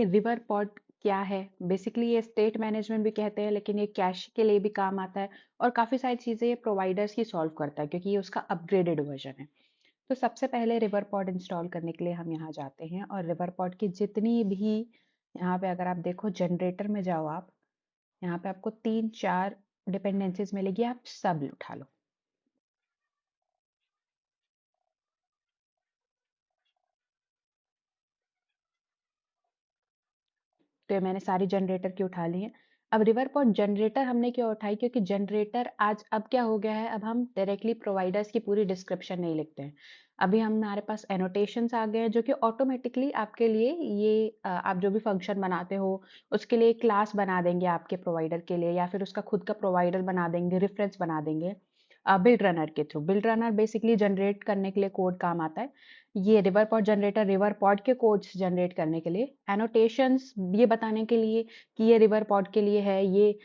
कि river pod क्या है। बेसिकली ये स्टेट मैनेजमेंट भी कहते हैं, लेकिन ये कैश के लिए भी काम आता है और काफ़ी सारी चीज़ें ये प्रोवाइडर्स ही सॉल्व करता है क्योंकि ये उसका अपग्रेडेड वर्जन है। तो सबसे पहले रिवर पॉड इंस्टॉल करने के लिए हम यहाँ जाते हैं और रिवर पॉड की जितनी भी, यहाँ पे अगर आप देखो जनरेटर में जाओ आप, यहाँ पे आपको 3-4 डिपेंडेंसीज मिलेगी, आप सब उठा लो। तो ये मैंने सारी जनरेटर की उठा ली है। अब रिवर पॉड जनरेटर हमने क्यों उठाई, क्योंकि जनरेटर आज अब क्या हो गया है, अब हम डायरेक्टली प्रोवाइडर्स की पूरी डिस्क्रिप्शन नहीं लिखते हैं। अभी हमारे पास एनोटेशंस आ गए हैं जो कि ऑटोमेटिकली आपके लिए ये आप जो भी फंक्शन बनाते हो उसके लिए क्लास बना देंगे आपके प्रोवाइडर के लिए, या फिर उसका खुद का प्रोवाइडर बना देंगे, रेफरेंस बना देंगे बिल्ड रनर के through. Build runner basically generate करने के लिए कोड काम आता है। ये river pod generator river pod के कोड्स जनरेट करने के लिए, एनोटेशंस ये बताने के लिए कि ये रिवर पॉड के लिए है, ये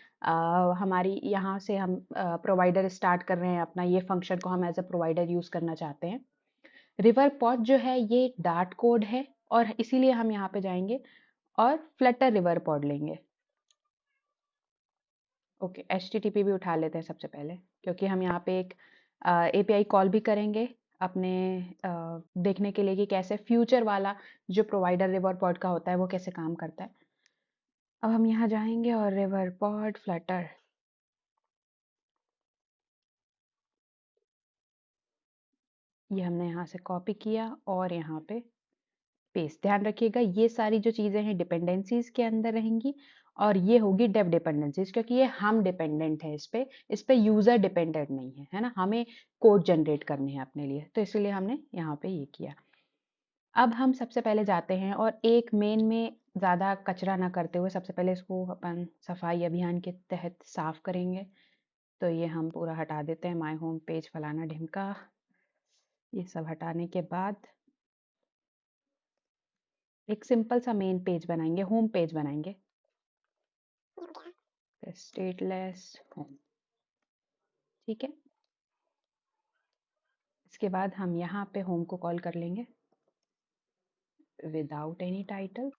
हमारी यहाँ से हम प्रोवाइडर स्टार्ट कर रहे हैं अपना, ये फंक्शन को हम एज अ प्रोवाइडर यूज करना चाहते हैं। रिवर पॉड जो है ये डार्ट कोड है और इसीलिए हम यहाँ पे जाएंगे और फ्लटर रिवर पॉड लेंगे। ओके, HTTP भी उठा लेते हैं सबसे पहले, क्योंकि हम यहाँ पे एक API कॉल भी करेंगे अपने देखने के लिए कि कैसे फ्यूचर वाला जो प्रोवाइडर रिवर पॉड का होता है वो कैसे काम करता है। अब हम यहाँ जाएंगे और रिवर पॉड फ्लटर, ये हमने यहाँ से कॉपी किया और यहाँ पे पेस्ट। ध्यान रखिएगा ये सारी जो चीज़ें हैं डिपेंडेंसीज के अंदर रहेंगी और ये होगी डेव डिपेंडेंसीज, क्योंकि ये हम डिपेंडेंट है इस पे यूजर डिपेंडेंट नहीं है ना, हमें कोड जनरेट करने हैं अपने लिए, तो इसलिए हमने यहाँ पे ये किया। अब हम सबसे पहले जाते हैं और एक मेन में ज़्यादा कचरा ना करते हुए सबसे पहले इसको अपन सफाई अभियान के तहत साफ करेंगे। तो ये हम पूरा हटा देते हैं, माय होम पेज फलाना ढिमका, ये सब हटाने के बाद एक सिंपल सा मेन पेज बनाएंगे, होम पेज बनाएंगे, स्टेटलेस होम। ठीक है, इसके बाद हम यहाँ पे होम को कॉल कर लेंगे विदाउट एनी टाइटल।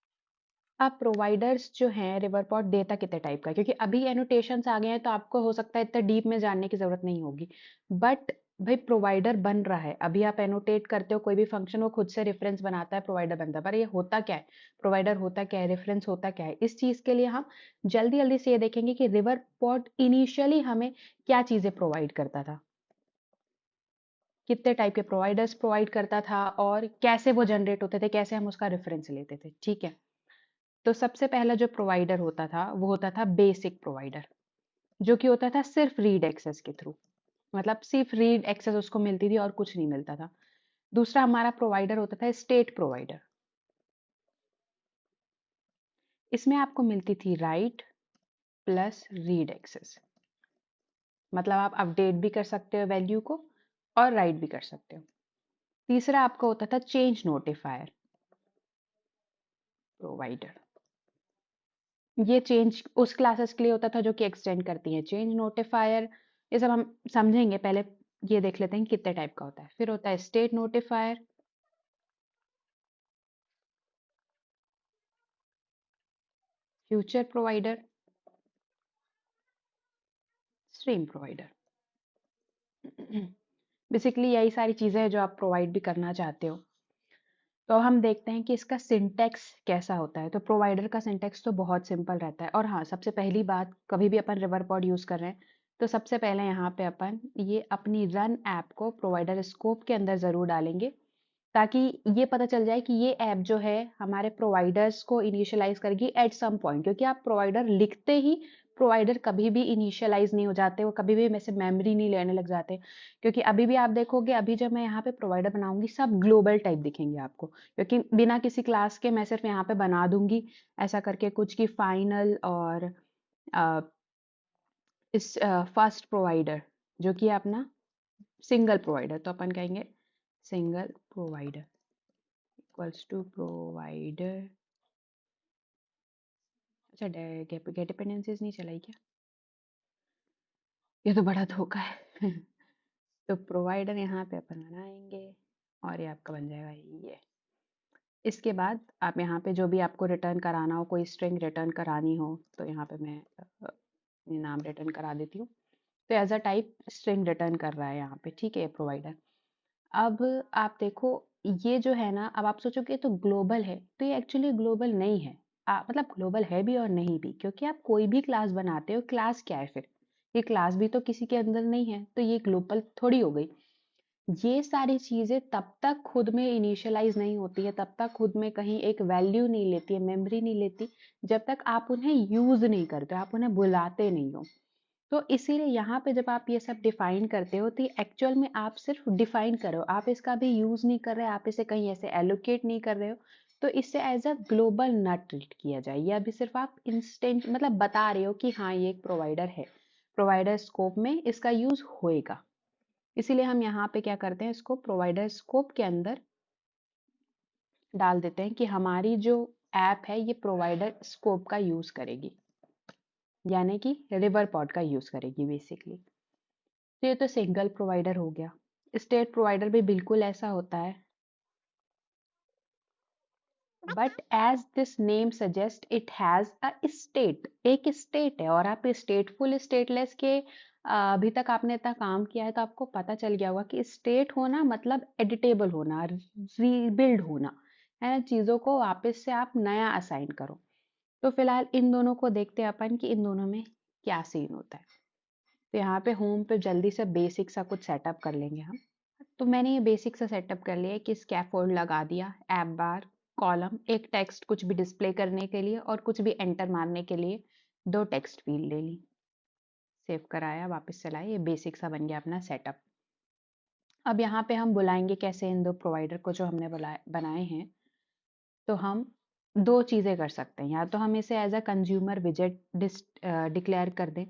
अब प्रोवाइडर्स जो हैं रिवर पॉड देता कितने टाइप का है, क्योंकि अभी एनोटेशंस आ गए हैं तो आपको हो सकता है इतना डीप में जानने की जरूरत नहीं होगी, बट भाई प्रोवाइडर बन रहा है, अभी आप एनोटेट करते हो कोई भी फंक्शन, वो खुद से रेफरेंस बनाता है, प्रोवाइडर बनता है, पर ये होता क्या है, प्रोवाइडर होता क्या है, रेफरेंस होता क्या है, इस चीज के लिए हम जल्दी जल्दी से ये देखेंगे कि रिवर पॉड इनिशियली हमें क्या चीजें प्रोवाइड करता था, कितने टाइप के प्रोवाइडर्स प्रोवाइड करता था और कैसे वो जनरेट होते थे, कैसे हम उसका रेफरेंस लेते थे। ठीक है, तो सबसे पहला जो प्रोवाइडर होता था वो होता था बेसिक प्रोवाइडर, जो कि होता था सिर्फ रीड एक्सेस के थ्रू, मतलब सिर्फ रीड एक्सेस उसको मिलती थी और कुछ नहीं मिलता था। दूसरा हमारा प्रोवाइडर होता था स्टेट प्रोवाइडर, इसमें आपको मिलती थी राइट प्लस रीड एक्सेस, मतलब आप अपडेट भी कर सकते हो वैल्यू को और राइट भी कर सकते हो। तीसरा आपका होता था चेंज नोटिफायर प्रोवाइडर, ये चेंज उस क्लासेस के लिए होता था जो कि एक्सटेंड करती हैं चेंज नोटिफायर, ये सब हम समझेंगे, पहले ये देख लेते हैं कितने टाइप का होता है। फिर होता है state notifier, future provider, stream provider. Basically यही सारी चीजें हैं जो आप प्रोवाइड भी करना चाहते हो। तो हम देखते हैं कि इसका सिंटेक्स कैसा होता है। तो प्रोवाइडर का सिंटेक्स तो बहुत सिंपल रहता है, और हाँ सबसे पहली बात, कभी भी अपन रिवर पॉड यूज कर रहे हैं तो सबसे पहले यहाँ पे अपन ये अपनी रन ऐप को प्रोवाइडर स्कोप के अंदर जरूर डालेंगे, ताकि ये पता चल जाए कि ये ऐप जो है हमारे प्रोवाइडर्स को इनिशियलाइज करेगी एट सम पॉइंट, क्योंकि आप प्रोवाइडर लिखते ही प्रोवाइडर कभी भी इनिशियलाइज नहीं हो जाते, वो कभी भी में से मेमोरी नहीं लेने लग जाते। क्योंकि अभी भी आप देखोगे, अभी जब मैं यहाँ पे प्रोवाइडर बनाऊंगी सब ग्लोबल टाइप दिखेंगे आपको, क्योंकि बिना किसी क्लास के मैं सिर्फ यहाँ पे बना दूंगी ऐसा करके कुछ की फाइनल और अ, इस फर्स्ट प्रोवाइडर जो कि है अपना सिंगल प्रोवाइडर, तो अपन कहेंगे single provider equals to provider. अच्छा, गेट डिपेंडेंसीज नहीं चलाई क्या, ये तो बड़ा धोखा है। तो प्रोवाइडर यहाँ पे अपन बनाएंगे और ये आपका बन जाएगा ये। इसके बाद आप यहाँ पे जो भी आपको रिटर्न कराना हो, कोई स्ट्रिंग रिटर्न करानी हो, तो यहाँ पे मैं ये नाम रिटर्न करा देती हूँ। तो as a type string return कर रहा है यहाँ पे, ठीक है, प्रोवाइडर। अब आप देखो, ये जो है ना, अब आप सोचोगे तो ग्लोबल है, तो ये एक्चुअली ग्लोबल नहीं है। मतलब ग्लोबल है भी और नहीं भी, क्योंकि आप कोई भी क्लास बनाते हो, क्लास क्या है फिर? ये क्लास भी तो किसी के अंदर नहीं है, तो ये ग्लोबल थोड़ी हो गई। ये सारी चीजें तब तक खुद में इनिशियलाइज नहीं होती है, तब तक खुद में कहीं एक वैल्यू नहीं लेती है, मेमोरी नहीं लेती, जब तक आप उन्हें यूज नहीं करते, आप उन्हें बुलाते नहीं हो। तो इसीलिए यहाँ पे जब आप ये सब डिफाइन करते हो, तो एक्चुअल में आप सिर्फ डिफाइन कर रहे हो, आप इसका भी यूज नहीं कर रहे, आप इसे कहीं ऐसे एलोकेट नहीं कर रहे हो। तो इससे एज अ ग्लोबल ना ट्रीट किया जाए, या अभी सिर्फ आप इंस्टेंट मतलब बता रहे हो कि हाँ ये एक प्रोवाइडर है, प्रोवाइडर स्कोप में इसका यूज होएगा। इसीलिए हम यहाँ पे क्या करते हैं, इसको प्रोवाइडर स्कोप के अंदर डाल देते हैं कि हमारी जो ऐप है ये प्रोवाइडर स्कोप का यूज करेगी, यानी कि रिवर पॉड का यूज करेगी बेसिकली। तो ये तो सिंगल प्रोवाइडर हो गया। स्टेट प्रोवाइडर भी बिल्कुल ऐसा होता है, but as this name suggest it has a state, एक स्टेट है। और आप स्टेटफुल स्टेटलेस के अभी तक आपने इतना काम किया है तो आपको पता चल गया होगा कि स्टेट होना मतलब एडिटेबल होना, रीबिल्ड होना, है ना, चीजों को वापस से आप नया असाइन करो। तो फिलहाल इन दोनों को देखते हैं अपन कि इन दोनों में क्या सीन होता है। तो यहाँ पे होम पे जल्दी से बेसिक सा कुछ सेटअप कर लेंगे हम। तो मैंने ये बेसिक सा सेटअप कर लिया है कि स्कैफोल्ड लगा दिया, ऐप बार, कॉलम, एक टेक्स्ट कुछ भी डिस्प्ले करने के लिए और कुछ भी एंटर मारने के लिए दो टेक्स्ट फील्ड ले ली, सेव कराया, वापस चलाया, ये बेसिक सा बन गया अपना सेटअप। अब यहाँ पे हम बुलाएंगे कैसे इन दो प्रोवाइडर को जो हमने बनाए हैं। तो हम दो चीजें कर सकते हैं, या तो हम इसे एज अ कंज्यूमर विजेट डिक्लेयर कर दें,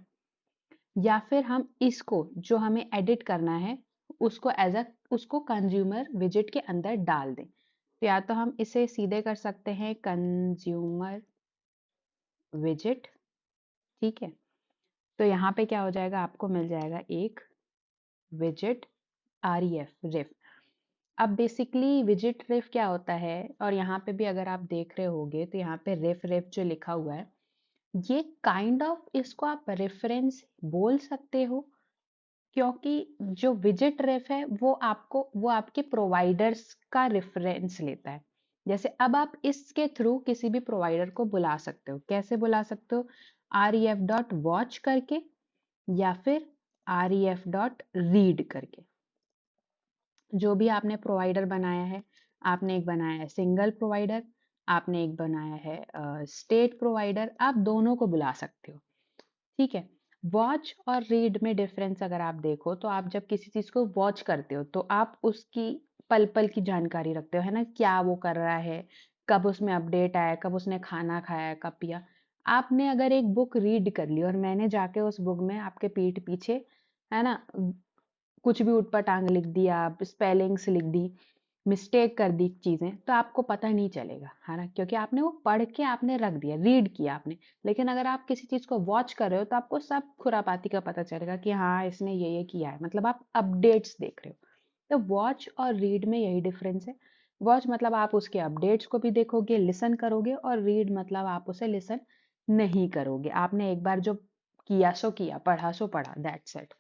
या फिर हम इसको जो हमें एडिट करना है उसको उसको कंज्यूमर विजेट के अंदर डाल दें। तो या तो हम इसे सीधे कर सकते हैं कंज्यूमर विजेट, ठीक है। तो यहाँ पे क्या हो जाएगा, आपको मिल जाएगा एक विजेट रेफ रिफ। अब बेसिकली विजेट रिफ क्या होता है, और यहाँ पे भी अगर आप देख रहे होगे तो यहाँ पे रिफ रिफ जो लिखा हुआ है, ये काइंड ऑफ इसको आप रेफरेंस बोल सकते हो, क्योंकि जो विजिट रेफ है वो आपके प्रोवाइडर्स का रेफरेंस लेता है। जैसे अब आप इसके थ्रू किसी भी प्रोवाइडर को बुला सकते हो, कैसे बुला सकते हो, ref.watch करके, या फिर ref.read करके। जो भी आपने प्रोवाइडर बनाया है, आपने एक बनाया है सिंगल प्रोवाइडर, आपने एक बनाया है स्टेट प्रोवाइडर, आप दोनों को बुला सकते हो, ठीक है। वॉच और रीड में डिफरेंस अगर आप देखो, तो आप जब किसी चीज को वॉच करते हो तो आप उसकी पल पल की जानकारी रखते हो, है ना, क्या वो कर रहा है, कब उसमें अपडेट आया, कब उसने खाना खाया, कब पिया। आपने अगर एक बुक रीड कर ली और मैंने जाके उस बुक में आपके पीठ पीछे, है ना, कुछ भी उटपटांग लिख दिया, स्पेलिंग्स लिख दी, मिस्टेक कर दी चीजें, तो आपको पता नहीं चलेगा, है ना, क्योंकि आपने वो पढ़ के आपने रख दिया, रीड किया आपने। लेकिन अगर आप किसी चीज को वॉच कर रहे हो तो आपको सब खुरापाती का पता चलेगा कि हाँ इसने ये किया है, मतलब आप अपडेट्स देख रहे हो। तो वॉच और रीड में यही डिफरेंस है। वॉच मतलब आप उसके अपडेट्स को भी देखोगे, लिसन करोगे, और रीड मतलब आप उसे लिसन नहीं करोगे, आपने एक बार जो किया सो किया, पढ़ा सो पढ़ा, दैट्स इट।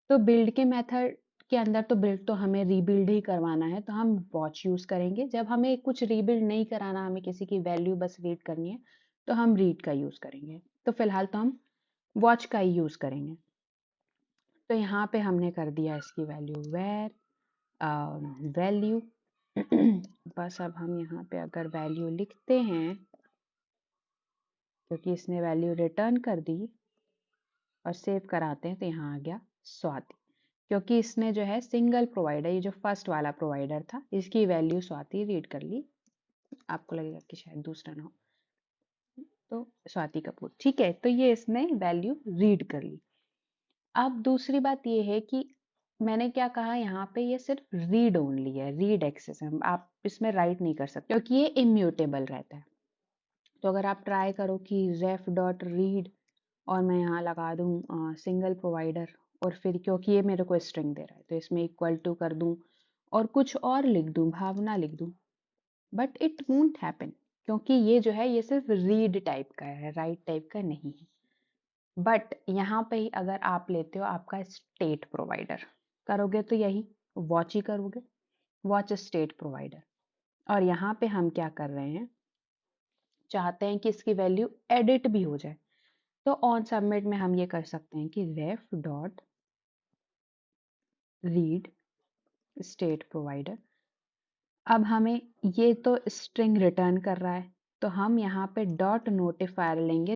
तो बिल्ड के मेथड के अंदर तो बिल्ड तो हमें रीबिल्ड ही करवाना है, तो हम वॉच यूज करेंगे। जब हमें कुछ रीबिल्ड नहीं कराना, हमें किसी की वैल्यू बस रीड करनी है, तो हम रीड का यूज करेंगे। तो फिलहाल तो हम वॉच का ही यूज करेंगे। तो यहाँ पे हमने कर दिया इसकी वैल्यू वेर वैल्यू बस अब हम यहाँ पे अगर वैल्यू लिखते हैं, क्योंकि इसने वैल्यू रिटर्न कर दी, और सेव कराते हैं, तो यहाँ आ गया स्वाति। क्योंकि इसने जो है सिंगल प्रोवाइडर, ये जो फर्स्ट वाला प्रोवाइडर था, इसकी वैल्यू स्वाति रीड कर ली। आपको लगेगा कि शायद दूसरा ना हो, तो स्वाति कपूर, ठीक है। तो ये इसने वैल्यू रीड कर ली। अब दूसरी बात ये है कि मैंने क्या कहा, यहाँ पे ये सिर्फ रीड ओनली है, रीड एक्सेस है, आप इसमें राइट नहीं कर सकते क्योंकि ये इम्यूटेबल रहता है। तो अगर आप ट्राई करो कि रेफ डॉट रीड, और मैं यहाँ लगा दूँ सिंगल प्रोवाइडर, और फिर क्योंकि ये मेरे को स्ट्रिंग दे रहा है तो इसमें इक्वल टू कर दूँ और कुछ और लिख दूँ, भावना लिख दूँ, बट इट वोंट हैपन, क्योंकि ये जो है ये सिर्फ रीड टाइप का है, राइट टाइप का नहीं है। बट यहाँ पे ही अगर आप लेते हो आपका स्टेट प्रोवाइडर, करोगे तो यही वॉच ही करोगे, वॉच स्टेट प्रोवाइडर। और यहाँ पे हम क्या कर रहे हैं, चाहते हैं कि इसकी वैल्यू एडिट भी हो जाए, तो ऑन सबमिट में हम ये कर सकते हैं कि रेफ डॉट रीड स्टेट प्रोवाइडर। अब हमें ये तो स्ट्रिंग रिटर्न कर रहा है, तो हम यहाँ पे डॉट नोटिफायर लेंगे,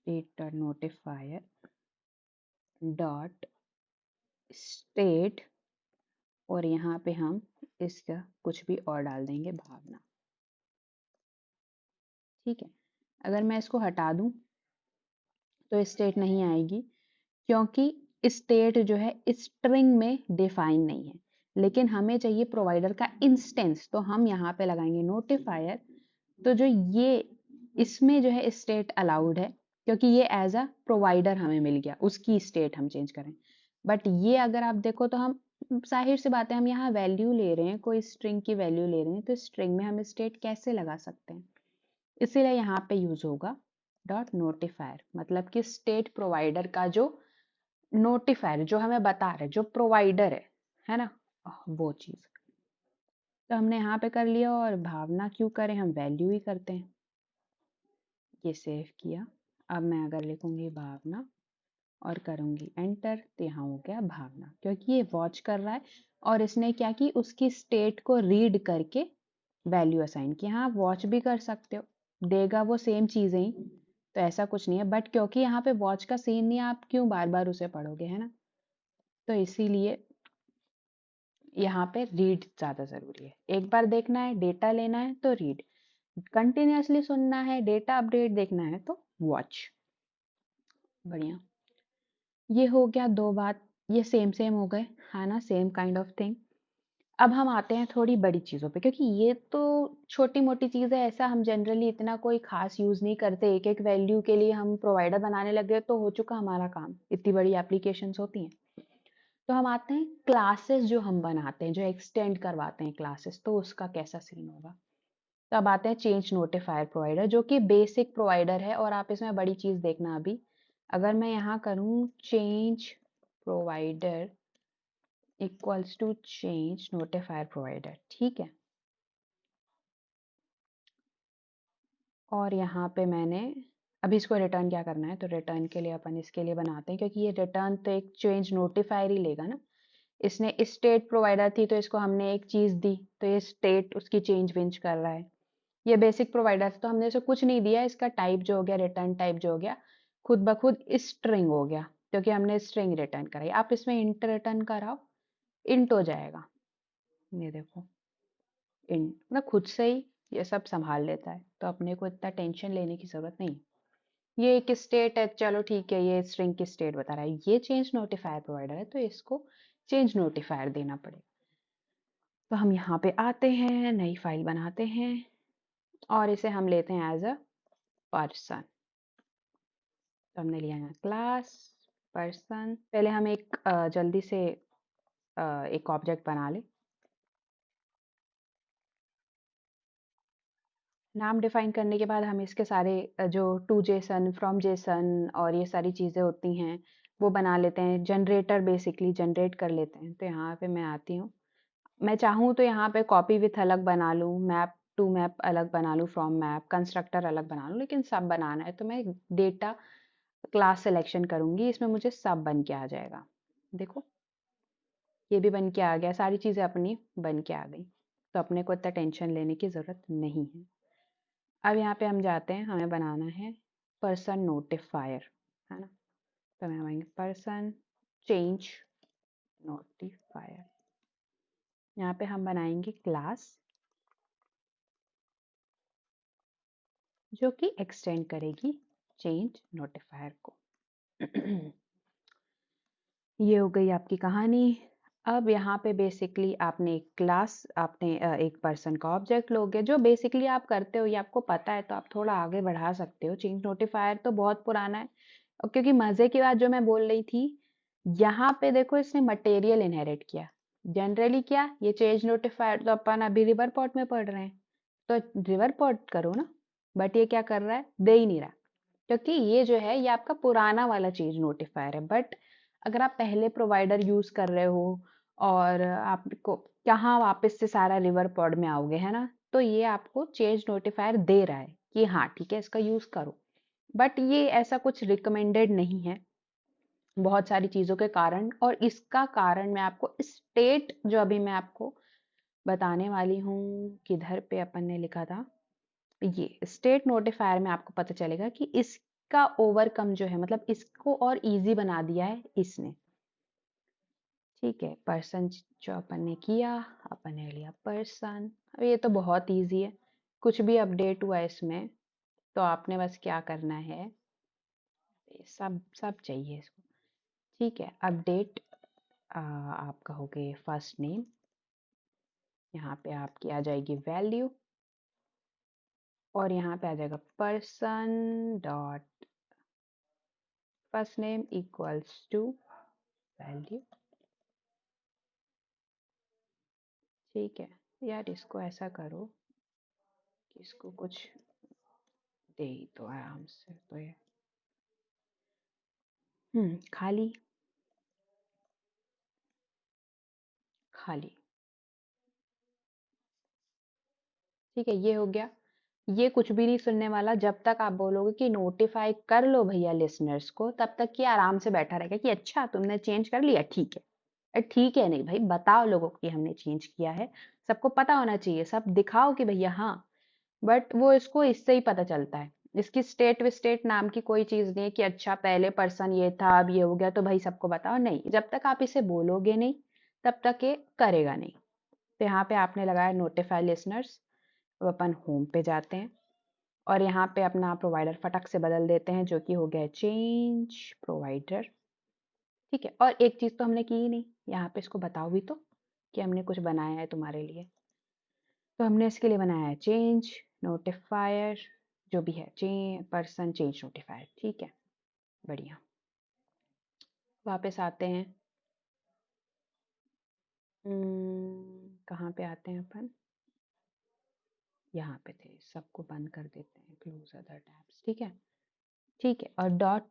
read dot notifier dot state, और यहाँ पे हम इसका कुछ भी और डाल देंगे, भावना। ठीक है, अगर मैं इसको हटा दूं तो स्टेट नहीं आएगी, क्योंकि स्टेट जो है स्ट्रिंग में डिफाइन नहीं है। लेकिन हमें चाहिए प्रोवाइडर का इंस्टेंस, तो हम यहाँ पे लगाएंगे नोटिफायर। तो जो ये इसमें जो है स्टेट अलाउड है, क्योंकि ये एज अ प्रोवाइडर हमें मिल गया, उसकी स्टेट हम चेंज करें। बट ये अगर आप देखो तो हम जाहिर सी बात है, हम यहाँ वैल्यू ले रहे हैं, कोई स्ट्रिंग की वैल्यू ले रहे हैं, तो स्ट्रिंग में हम स्टेट कैसे लगा सकते हैं, इसीलिए यहाँ पे यूज होगा डॉट नोटिफायर, मतलब कि स्टेट प्रोवाइडर का जो नोटिफायर जो हमें बता रहे, जो प्रोवाइडर है ना, वो चीज। तो हमने यहाँ पे कर लिया, और भावना क्यों करें, हम वैल्यू ही करते हैं। ये सेव किया, अब मैं अगर लिखूंगी भावना और करूंगी एंटर, तो यहाँ हो गया भावना, क्योंकि ये वॉच कर रहा है और इसने क्या की, उसकी स्टेट को रीड करके वैल्यू असाइन की। हाँ, वॉच भी कर सकते हो, देगा वो सेम चीजें ही, तो ऐसा कुछ नहीं है। बट क्योंकि यहाँ पे वॉच का सीन नहीं है, आप क्यों बार बार उसे पढ़ोगे, है ना, तो इसीलिए यहाँ पे रीड ज्यादा जरूरी है। एक बार देखना है, डेटा लेना है तो रीड, कंटिन्यूअसली सुनना है, डेटा अपडेट देखना है तो वॉच। बढ़िया, ये हो गया दो बात, ये सेम सेम हो गए, है ना, सेम काइंड ऑफ थिंग। अब हम आते हैं थोड़ी बड़ी चीजों पे, क्योंकि ये तो छोटी मोटी चीज है, ऐसा हम जनरली इतना कोई खास यूज नहीं करते, एक एक वैल्यू के लिए हम प्रोवाइडर बनाने लगे तो हो चुका हमारा काम, इतनी बड़ी एप्लीकेशंस होती हैं। तो हम आते हैं क्लासेस जो हम बनाते हैं, जो एक्सटेंड करवाते हैं क्लासेस, तो उसका कैसा सीन होगा। तो अब आते हैं चेंज नोटिफायर प्रोवाइडर, जो कि बेसिक प्रोवाइडर है, और आप इसमें बड़ी चीज देखना अभी, अगर मैं यहाँ करूँ change provider equals to change notifier provider, ठीक है, और यहाँ पे मैंने अभी इसको रिटर्न क्या करना है, तो रिटर्न के लिए अपन इसके लिए बनाते हैं, क्योंकि ये रिटर्न तो एक चेंज नोटिफायर ही लेगा ना, इसने स्टेट प्रोवाइडर थी तो इसको हमने एक चीज दी, तो ये स्टेट उसकी चेंज वेंज कर रहा है। ये बेसिक प्रोवाइडर तो हमने इसे कुछ नहीं दिया, इसका टाइप जो हो गया, रिटर्न टाइप जो हो गया, खुद ब खुद स्ट्रिंग हो गया, क्योंकि हमने स्ट्रिंग रिटर्न कराई। आप इसमें इंट रिटर्न कराओ, इंट हो जाएगा, ये देखो इंट, मतलब खुद से ही ये सब संभाल लेता है, तो अपने को इतना टेंशन लेने की जरूरत नहीं। ये एक स्टेट है, चलो ठीक है, ये स्ट्रिंग की स्टेट बता रहा है, ये चेंज नोटिफायर प्रोवाइडर है, तो इसको चेंज नोटिफायर देना पड़ेगा। तो हम यहाँ पे आते हैं, नई फाइल बनाते हैं, और इसे हम लेते हैं एज अ पर्सन। तो हमने लिया है क्लास पर्सन। पहले हम एक जल्दी से एक ऑब्जेक्ट बना ले, नाम डिफाइन करने के बाद हम इसके सारे जो टू जेसन, फ्रॉम जेसन और ये सारी चीज़ें होती हैं वो बना लेते हैं, जनरेटर बेसिकली जनरेट कर लेते हैं। तो यहाँ पे मैं आती हूँ, मैं चाहूँ तो यहाँ पे कॉपी विथ अलग बना लूँ, मैप टू मैप अलग बना लूँ, फ्रॉम मैप कंस्ट्रक्टर अलग बना लूँ, लेकिन सब बनाना है तो मैं डेटा क्लास सिलेक्शन करूंगी, इसमें मुझे सब बन के आ जाएगा। देखो ये भी बन के आ गया, सारी चीज़ें अपनी बन के आ गई, तो अपने को इतना टेंशन लेने की ज़रूरत नहीं है। अब यहाँ पे हम जाते हैं, हमें बनाना है पर्सन नोटिफायर, है ना, तो हमें बनाएंगे पर्सन चेंज नोटिफायर। यहाँ पे हम बनाएंगे क्लास जो कि एक्सटेंड करेगी चेंज नोटिफायर को। ये हो गई आपकी कहानी। अब यहाँ पे बेसिकली आपने एक क्लास, आपने एक पर्सन का ऑब्जेक्ट लोगे, जो बेसिकली आप करते हो, ये आपको पता है, तो आप थोड़ा आगे बढ़ा सकते हो। चेंज नोटिफायर तो बहुत पुराना है, और क्योंकि मजे की बात जो मैं बोल रही थी, यहाँ पे देखो इसने मटेरियल इनहेरिट किया। जनरली क्या, ये चेंज नोटिफायर तो अपन अभी रिवर पोर्ट में पढ़ रहे हैं, तो रिवर पोर्ट करो ना, बट ये क्या कर रहा है, दे ही नहीं रहा, क्योंकि ये जो है ये आपका पुराना वाला चेंज नोटिफायर है। बट अगर आप पहले प्रोवाइडर यूज कर रहे हो और आपको कहाँ वापस से सारा रिवर पॉड में आओगे, है ना, तो ये आपको चेंज नोटिफायर दे रहा है कि हाँ ठीक है इसका यूज करो। बट ये ऐसा कुछ रिकमेंडेड नहीं है बहुत सारी चीजों के कारण, और इसका कारण मैं आपको स्टेट जो अभी मैं आपको बताने वाली हूँ, किधर पे अपन ने लिखा था, ये स्टेट नोटिफायर में आपको पता चलेगा कि इसका ओवरकम जो है, मतलब इसको और इजी बना दिया है इसने। ठीक है, पर्सन जो अपन ने किया, अपन ने लिया पर्सन। अब ये तो बहुत इजी है, कुछ भी अपडेट हुआ इसमें तो आपने बस क्या करना है, सब सब चाहिए इसको। ठीक है, अपडेट आप कहोगे फर्स्ट नेम, यहाँ पे आपकी आ जाएगी वैल्यू, और यहाँ पे आ जाएगा person dot first name equals to value. ठीक है यार, इसको ऐसा करो कि इसको कुछ दे ही तो आराम से, तो ये खाली खाली। ठीक है, ये हो गया। ये कुछ भी नहीं सुनने वाला, जब तक आप बोलोगे कि नोटिफाई कर लो भैया लिसनर्स को, तब तक ये आराम से बैठा रहेगा कि अच्छा तुमने चेंज कर लिया, ठीक है। ठीक है नहीं भाई, बताओ लोगों को कि हमने चेंज किया है, सबको पता होना चाहिए, सब दिखाओ कि भैया हाँ। बट वो इसको इससे ही पता चलता है, इसकी स्टेट विस्टेट नाम की कोई चीज नहीं है कि अच्छा पहले पर्सन ये था अब ये हो गया तो भाई सबको बताओ, नहीं, जब तक आप इसे बोलोगे नहीं तब तक ये करेगा नहीं। तो यहाँ पे आपने लगाया नोटिफाई लिसनर्स। अब अपन होम पे जाते हैं और यहाँ पे अपना प्रोवाइडर फटक से बदल देते हैं, जो कि हो गया चेंज प्रोवाइडर। ठीक है, और एक चीज तो हमने की ही नहीं, यहाँ पे इसको बताओ भी तो कि हमने कुछ बनाया है तुम्हारे लिए। तो हमने इसके लिए बनाया है चेंज नोटिफायर, जो भी है चेंज पर्सन चेंज नोटिफायर। ठीक है, बढ़िया। वापस आते हैं, कहाँ पे आते हैं अपन, यहाँ पे थे, सबको बंद कर देते हैं, क्लोज अदर टैब्स। ठीक है, ठीक है, और डॉट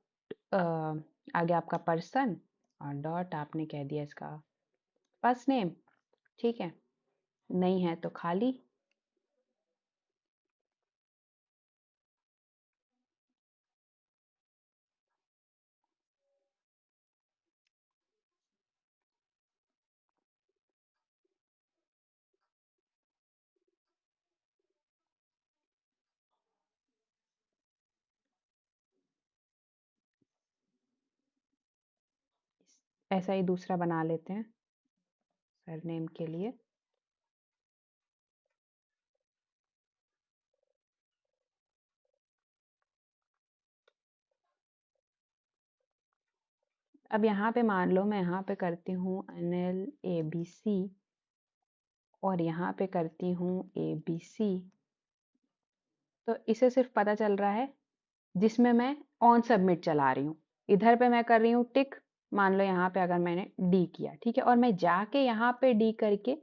आगे आपका पर्सन, और डॉट आपने कह दिया इसका फर्स्ट नेम। ठीक है, नहीं है तो खाली। ऐसा ही दूसरा बना लेते हैं सरनेम के लिए। अब यहाँ पे मान लो मैं यहाँ पे करती हूँ अनिल ABC, और यहाँ पे करती हूँ ABC, तो इसे सिर्फ पता चल रहा है जिसमें मैं ऑन सबमिट चला रही हूँ। इधर पे मैं कर रही हूँ टिक, मान लो यहाँ पे अगर मैंने डी किया, ठीक है, और मैं जाके यहाँ पे डी करके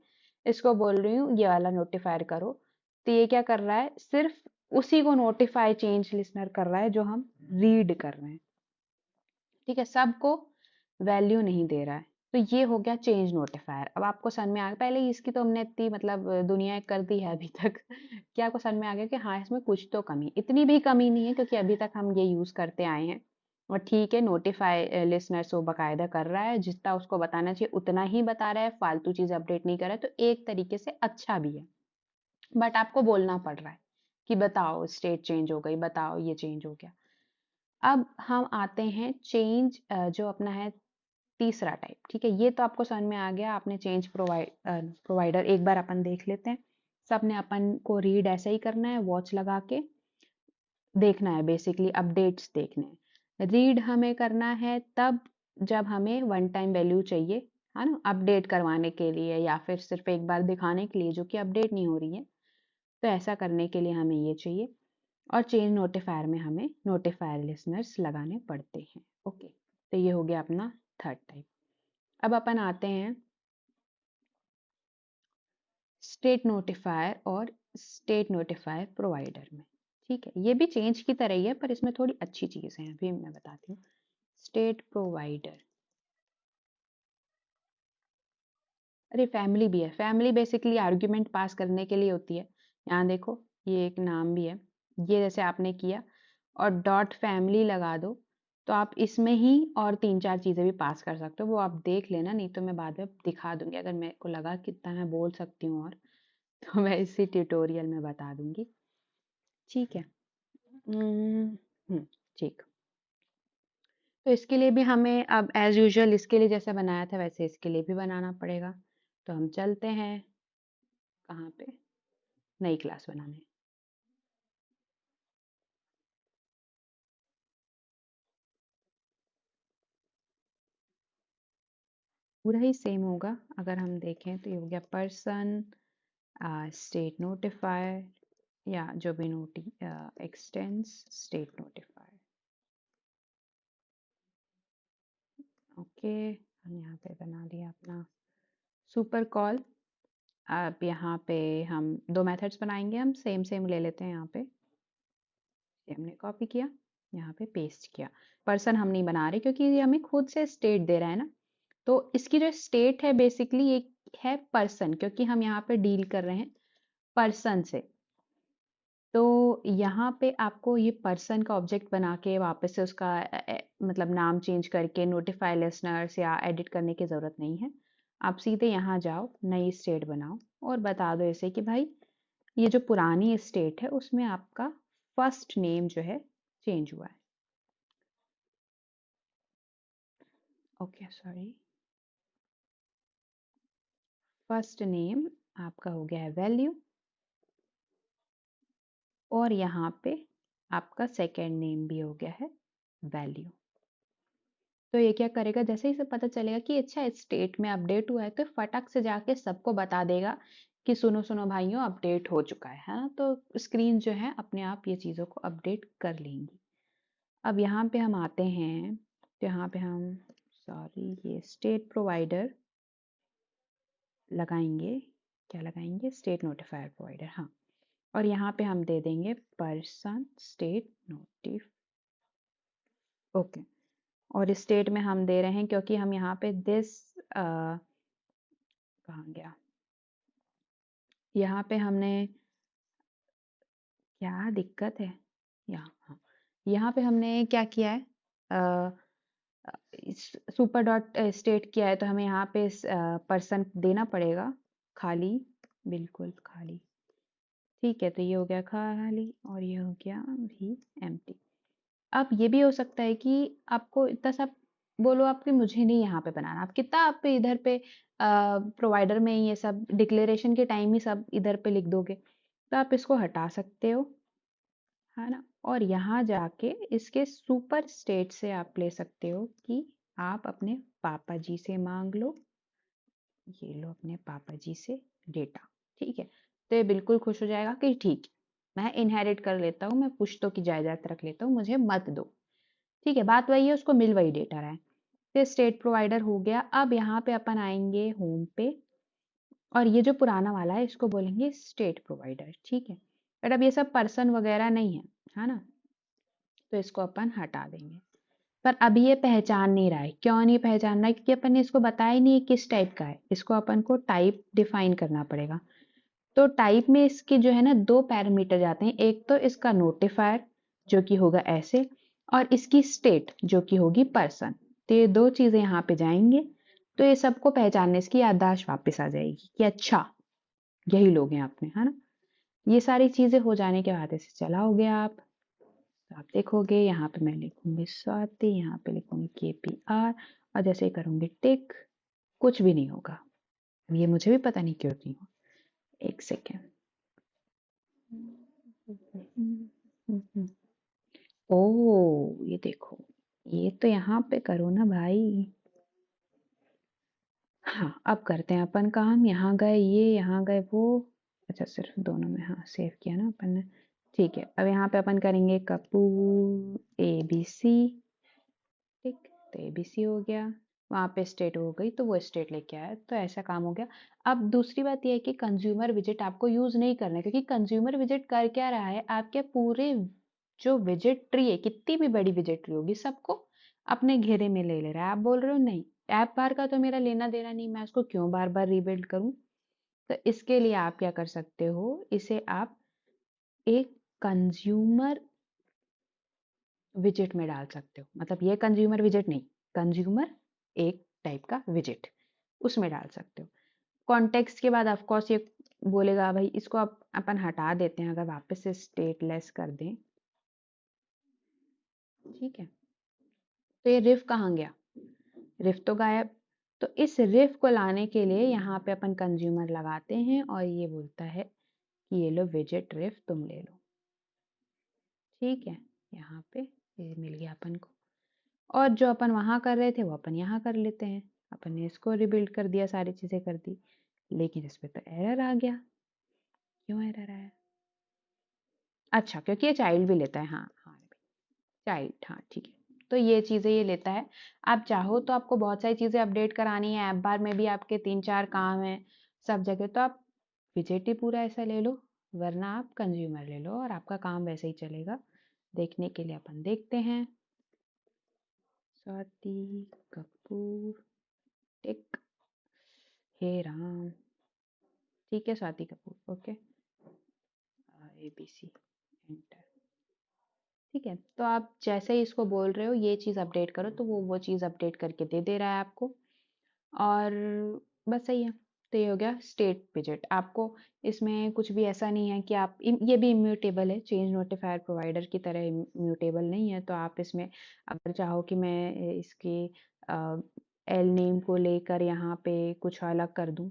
इसको बोल रही हूँ ये वाला नोटिफायर करो, तो ये क्या कर रहा है, सिर्फ उसी को नोटिफाई चेंज लिसनर कर रहा है जो हम रीड कर रहे हैं। ठीक है, सबको वैल्यू नहीं दे रहा है। तो ये हो गया चेंज नोटिफायर। अब आपको समझ में आ गया, पहले इसकी तो हमने इतनी मतलब दुनिया कर दी है अभी तक कि आपको समझ में आ गया कि हाँ इसमें कुछ तो कमी, इतनी भी कमी नहीं है क्योंकि अभी तक हम ये यूज करते आए हैं। और ठीक है, नोटिफाई लिसनर्स वो बाकायदा कर रहा है, जितना उसको बताना चाहिए उतना ही बता रहा है, फालतू चीज अपडेट नहीं कर रहा है, तो एक तरीके से अच्छा भी है। बट आपको बोलना पड़ रहा है कि बताओ स्टेट चेंज हो गई, बताओ ये चेंज हो गया। अब हम आते हैं चेंज जो अपना है तीसरा टाइप। ठीक है, ये तो आपको समझ में आ गया, आपने चेंज प्रोवाइडर एक बार अपन देख लेते हैं। सबने अपन को रीड ऐसे ही करना है, वॉच लगा के देखना है, बेसिकली अपडेट्स देखने हैं। रीड हमें करना है तब जब हमें वन टाइम वैल्यू चाहिए, है ना, अपडेट करवाने के लिए या फिर सिर्फ एक बार दिखाने के लिए जो कि अपडेट नहीं हो रही है, तो ऐसा करने के लिए हमें ये चाहिए। और चेंज नोटिफायर में हमें नोटिफायर लिसनर्स लगाने पड़ते हैं। ओके, तो ये हो गया अपना थर्ड टाइप। अब अपन आते हैं स्टेट नोटिफायर और स्टेट नोटिफायर प्रोवाइडर में। ठीक है, ये भी चेंज की तरह ही है पर इसमें थोड़ी अच्छी चीज़ है, अभी मैं बताती हूँ। स्टेट प्रोवाइडर, अरे फैमिली भी है, फैमिली बेसिकली आर्ग्यूमेंट पास करने के लिए होती है। यहाँ देखो ये एक नाम भी है, ये जैसे आपने किया और डॉट फैमिली लगा दो तो आप इसमें ही और 3-4 चीज़ें भी पास कर सकते हो, वो आप देख लेना, नहीं तो मैं बाद में दिखा दूंगी, अगर मेरे को लगा कि इतना मैं बोल सकती हूँ और तो मैं इसी ट्यूटोरियल में बता दूंगी। ठीक है। ठीक। तो इसके लिए भी हमें अब एज यूजुअल इसके लिए जैसा बनाया था वैसे इसके लिए भी बनाना पड़ेगा। तो हम चलते हैं कहाँ पे, नई क्लास बनाने। पूरा ही सेम होगा, अगर हम देखें तो ये हो गया पर्सन, स्टेट नोटिफायर या जो भी naughty expanse state notifier. Okay, हम यहाँ पे बना लिया अपना सुपर कॉल। अब यहाँ पे हम दो मेथड्स बनाएंगे, हम सेम सेम ले लेते हैं। यहाँ पे हमने कॉपी किया, यहाँ पे पेस्ट किया। पर्सन हम नहीं बना रहे क्योंकि ये हमें खुद से स्टेट दे रहा है ना, तो इसकी जो स्टेट है बेसिकली ये है पर्सन, क्योंकि हम यहाँ पे डील कर रहे हैं पर्सन से। तो यहाँ पे आपको ये पर्सन का ऑब्जेक्ट बना के वापस से उसका मतलब नाम चेंज करके नोटिफाई लिसनर्स या एडिट करने की ज़रूरत नहीं है। आप सीधे यहाँ जाओ, नई स्टेट बनाओ और बता दो इसे कि भाई ये जो पुरानी स्टेट है उसमें आपका फर्स्ट नेम जो है चेंज हुआ है। ओके सॉरी, फर्स्ट नेम आपका हो गया है वैल्यू और यहाँ पे आपका सेकेंड नेम भी हो गया है वैल्यू। तो ये क्या करेगा, जैसे ही इसे पता चलेगा कि अच्छा स्टेट में अपडेट हुआ है तो फटक से जाके सबको बता देगा कि सुनो सुनो भाइयों अपडेट हो चुका है ना। तो स्क्रीन जो है अपने आप ये चीज़ों को अपडेट कर लेंगी। अब यहाँ पे हम आते हैं, तो यहाँ पे हम सॉरी ये स्टेट प्रोवाइडर लगाएंगे। क्या लगाएंगे, स्टेट नोटिफायर प्रोवाइडर, हाँ। और यहाँ पे हम दे देंगे पर्सन स्टेट नोटिफ, ओके। और स्टेट में हम दे रहे हैं क्योंकि हम यहाँ पे दिस कहाँ गया, यहाँ पे हमने क्या दिक्कत है, यहाँ हाँ, यहाँ पे हमने क्या किया है, सुपर डॉट स्टेट किया है तो हमें यहाँ पे पर्सन देना पड़ेगा खाली, बिल्कुल खाली। ठीक है, तो ये हो गया खाली और ये हो गया भी एम्प्टी। अब ये भी हो सकता है कि आपको इतना सब बोलो आपके मुझे नहीं यहाँ पे बनाना, आप कितना आप पे इधर पे प्रोवाइडर में ये सब डिक्लेरेशन के टाइम ही सब इधर पे लिख दोगे, तो आप इसको हटा सकते हो, है ना। और यहाँ जाके इसके सुपर स्टेट से आप ले सकते हो कि आप अपने पापा जी से मांग लो, ये लो अपने पापा जी से डेटा। ठीक है, तो ये बिल्कुल खुश हो जाएगा कि ठीक मैं इनहेरिट कर लेता हूँ, मैं पुश्तों की जायदाद रख लेता हूँ, मुझे मत दो। ठीक है, बात वही है, उसको मिल वही डेटा रहा है। तो स्टेट प्रोवाइडर हो गया। अब यहाँ पे अपन आएंगे होम पे और ये जो पुराना वाला है इसको बोलेंगे स्टेट प्रोवाइडर। ठीक है, बट अब ये सब पर्सन वगैरह नहीं है ना, तो इसको अपन हटा देंगे। पर अभी ये पहचान नहीं रहा है, क्यों नहीं पहचान रहा है, क्योंकि अपन ने इसको बताया ही नहीं किस टाइप का है, इसको अपन को टाइप डिफाइन करना पड़ेगा। तो टाइप में इसके जो है ना दो पैरामीटर जाते हैं, एक तो इसका नोटिफायर जो कि होगा ऐसे, और इसकी स्टेट जो कि होगी पर्सन। तो ये दो चीजें यहाँ पे जाएंगे, तो ये सबको पहचानने इसकी याददाश्त वापस आ जाएगी कि अच्छा यही लोग हैं अपने, है ना। ये सारी चीजें हो जाने के बाद इसे चलाओगे आप, तो आप देखोगे यहाँ पे मैं लिखूंगी स्वाति, यहाँ पे लिखूंगी KPR और जैसे ही करूंगी टिक कुछ भी नहीं होगा। ये मुझे भी पता नहीं क्यों नहीं हुआ, एक सेकेंड। ओ ये देखो, ये तो यहाँ पे करो ना भाई। हाँ अब करते हैं अपन काम, यहाँ गए ये, यहाँ गए वो, अच्छा सिर्फ दोनों में, हाँ सेव किया ना अपन ने। ठीक है, अब यहाँ पे अपन करेंगे कपूर ABC, ठीक, तो ABC हो गया। वहाँ पे स्टेट हो गई तो वो स्टेट लेके आया, तो ऐसा काम हो गया। अब दूसरी बात ये है कि कंज्यूमर विजिट आपको यूज नहीं करना है, क्योंकि कंज्यूमर विजिट कर क्या रहा है, आपके पूरे जो विजिट ट्री है, कितनी भी बड़ी विजिट ट्री होगी, सबको अपने घेरे में ले ले रहा है। आप बोल रहे हो नहीं, ऐप बार का तो मेरा लेना देना नहीं, मैं उसको क्यों बार बार रीबिल्ड करूं। तो इसके लिए आप क्या कर सकते हो, इसे आप एक कंज्यूमर विजिट में डाल सकते हो। मतलब ये कंज्यूमर विजिट नहीं, कंज्यूमर एक टाइप का विजिट, उसमें डाल सकते हो। कॉन्टेक्स्ट के बाद ऑफ कोर्स ये बोलेगा भाई इसको आप अपन हटा देते हैं, अगर वापस से स्टेटलेस कर दें, ठीक है। तो ये रिफ कहाँ गया, रिफ तो गायब। तो इस रिफ को लाने के लिए यहाँ पे अपन कंज्यूमर लगाते हैं और ये बोलता है कि ये लो विजिट रिफ तुम ले लो, ठीक है। यहाँ पे ये मिल गया अपन को, और जो अपन वहां कर रहे थे वो अपन यहाँ कर लेते हैं। अपन ने इसको रिबिल्ड कर दिया, सारी चीजें कर दी, लेकिन इस पे तो एरर आ गया। क्यों एरर आया? अच्छा, क्योंकि ये चाइल्ड भी लेता है, हाँ हाँ, चाइल्ड, हाँ ठीक है। तो ये चीजें ये लेता है। आप चाहो तो आपको बहुत सारी चीजें अपडेट करानी है, ऐप बार में भी आपके 3-4 काम है सब जगह, तो आप विजेट ही पूरा ऐसा ले लो, वरना आप कंज्यूमर ले लो और आपका काम वैसे ही चलेगा। देखने के लिए अपन देखते हैं, स्वाति कपूर टिक, हे राम, ठीक है, Swati Kapoor, okay, ABC, enter. ठीक है, तो आप जैसे ही इसको बोल रहे हो ये चीज़ अपडेट करो, तो वो चीज़ अपडेट करके दे दे रहा है आपको। और बस सही है। तो ये हो गया स्टेट विजेट। आपको इसमें कुछ भी ऐसा नहीं है कि आप ये भी इम्यूटेबल है, चेंज नोटिफायर प्रोवाइडर की तरह इम्यूटेबल नहीं है। तो आप इसमें अगर चाहो कि मैं इसके एल नेम को लेकर यहाँ पे कुछ अलग कर दूं,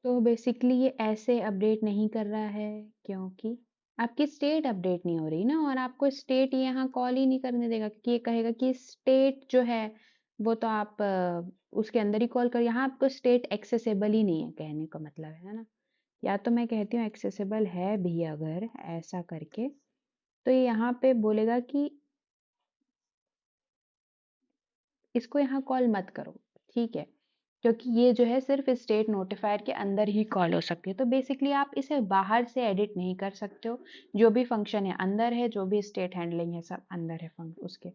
तो बेसिकली ये ऐसे अपडेट नहीं कर रहा है क्योंकि आपकी स्टेट अपडेट नहीं हो रही ना, और आपको स्टेट यहाँ कॉल ही नहीं करने देगा, क्योंकि ये कहेगा कि स्टेट जो है वो तो आप उसके अंदर ही कॉल कर, यहाँ आपको स्टेट एक्सेसिबल ही नहीं है, कहने का मतलब है ना। या तो मैं कहती हूँ एक्सेसिबल है भी अगर ऐसा करके, तो ये यहाँ पे बोलेगा कि इसको यहाँ कॉल मत करो, ठीक है, क्योंकि ये जो है सिर्फ स्टेट नोटिफायर के अंदर ही कॉल हो सकती है। तो बेसिकली आप इसे बाहर से एडिट नहीं कर सकते हो, जो भी फंक्शन है अंदर है, जो भी स्टेट हैंडलिंग है सब अंदर है फंक्शन उसके।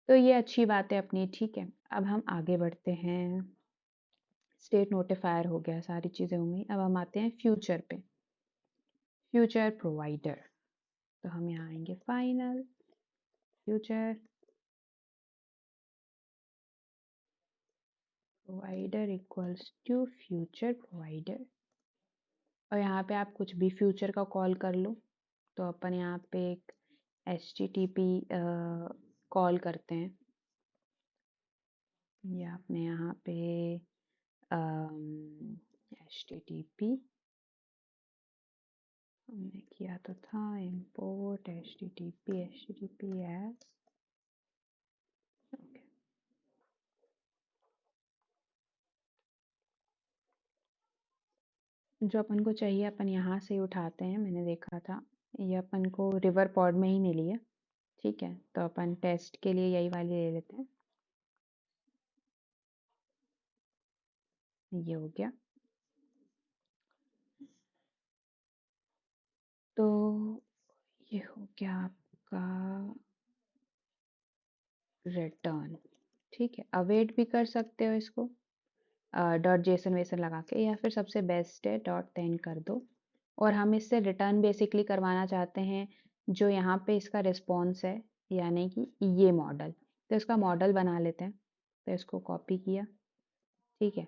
तो ये अच्छी बात है अपनी, ठीक है। अब हम आगे बढ़ते हैं, स्टेट नोटिफायर हो गया, सारी चीज़ें हो गई। अब हम आते हैं फ्यूचर पे, फ्यूचर प्रोवाइडर। तो हम यहाँ आएंगे final future provider equals to future provider, और यहाँ पे आप कुछ भी फ्यूचर का कॉल कर लो। तो अपन यहाँ पे एक HTTP कॉल करते हैं, ये आपने यहाँ पे HTTP हमने किया तो था, import HTTP as, ओके। जो अपन को चाहिए अपन यहाँ से उठाते हैं, मैंने देखा था ये अपन को रिवर पॉड में ही मिली है, ठीक है। तो अपन टेस्ट के लिए यही वाली ले लेते हैं, ये हो गया। तो ये हो गया आपका रिटर्न, ठीक है। अवेट भी कर सकते हो इसको डॉट जेसन वेसन लगा के, या फिर सबसे बेस्ट है डॉट 10 कर दो। और हम इससे रिटर्न बेसिकली करवाना चाहते हैं जो यहाँ पे इसका रिस्पॉन्स है, यानी कि ये मॉडल। तो इसका मॉडल बना लेते हैं, तो इसको कॉपी किया, ठीक है।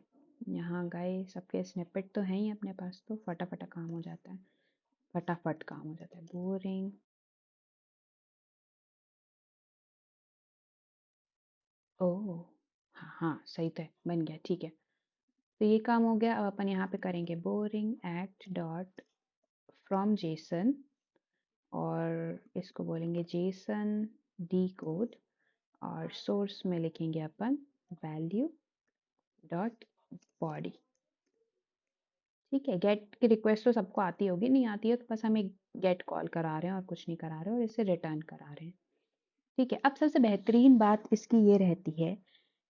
यहाँ गए, सबके स्निपेट तो हैं ही अपने पास, तो फटाफट काम हो जाता है, फटाफट काम हो जाता है। बोरिंग, ओह हाँ हाँ सही, तो है, बन गया, ठीक है। तो ये काम हो गया। अब अपन यहाँ पे करेंगे boring act dot from Jason, और इसको बोलेंगे जेसन डी कोड, और सोर्स में लिखेंगे अपन वैल्यू डॉट बॉडी, ठीक है, गेट की रिक्वेस्ट तो सबको आती होगी, नहीं आती है तो बस हम एक गेट कॉल करा रहे हैं और कुछ नहीं करा रहे और इसे रिटर्न करा रहे हैं। ठीक है, अब सबसे बेहतरीन बात इसकी ये रहती है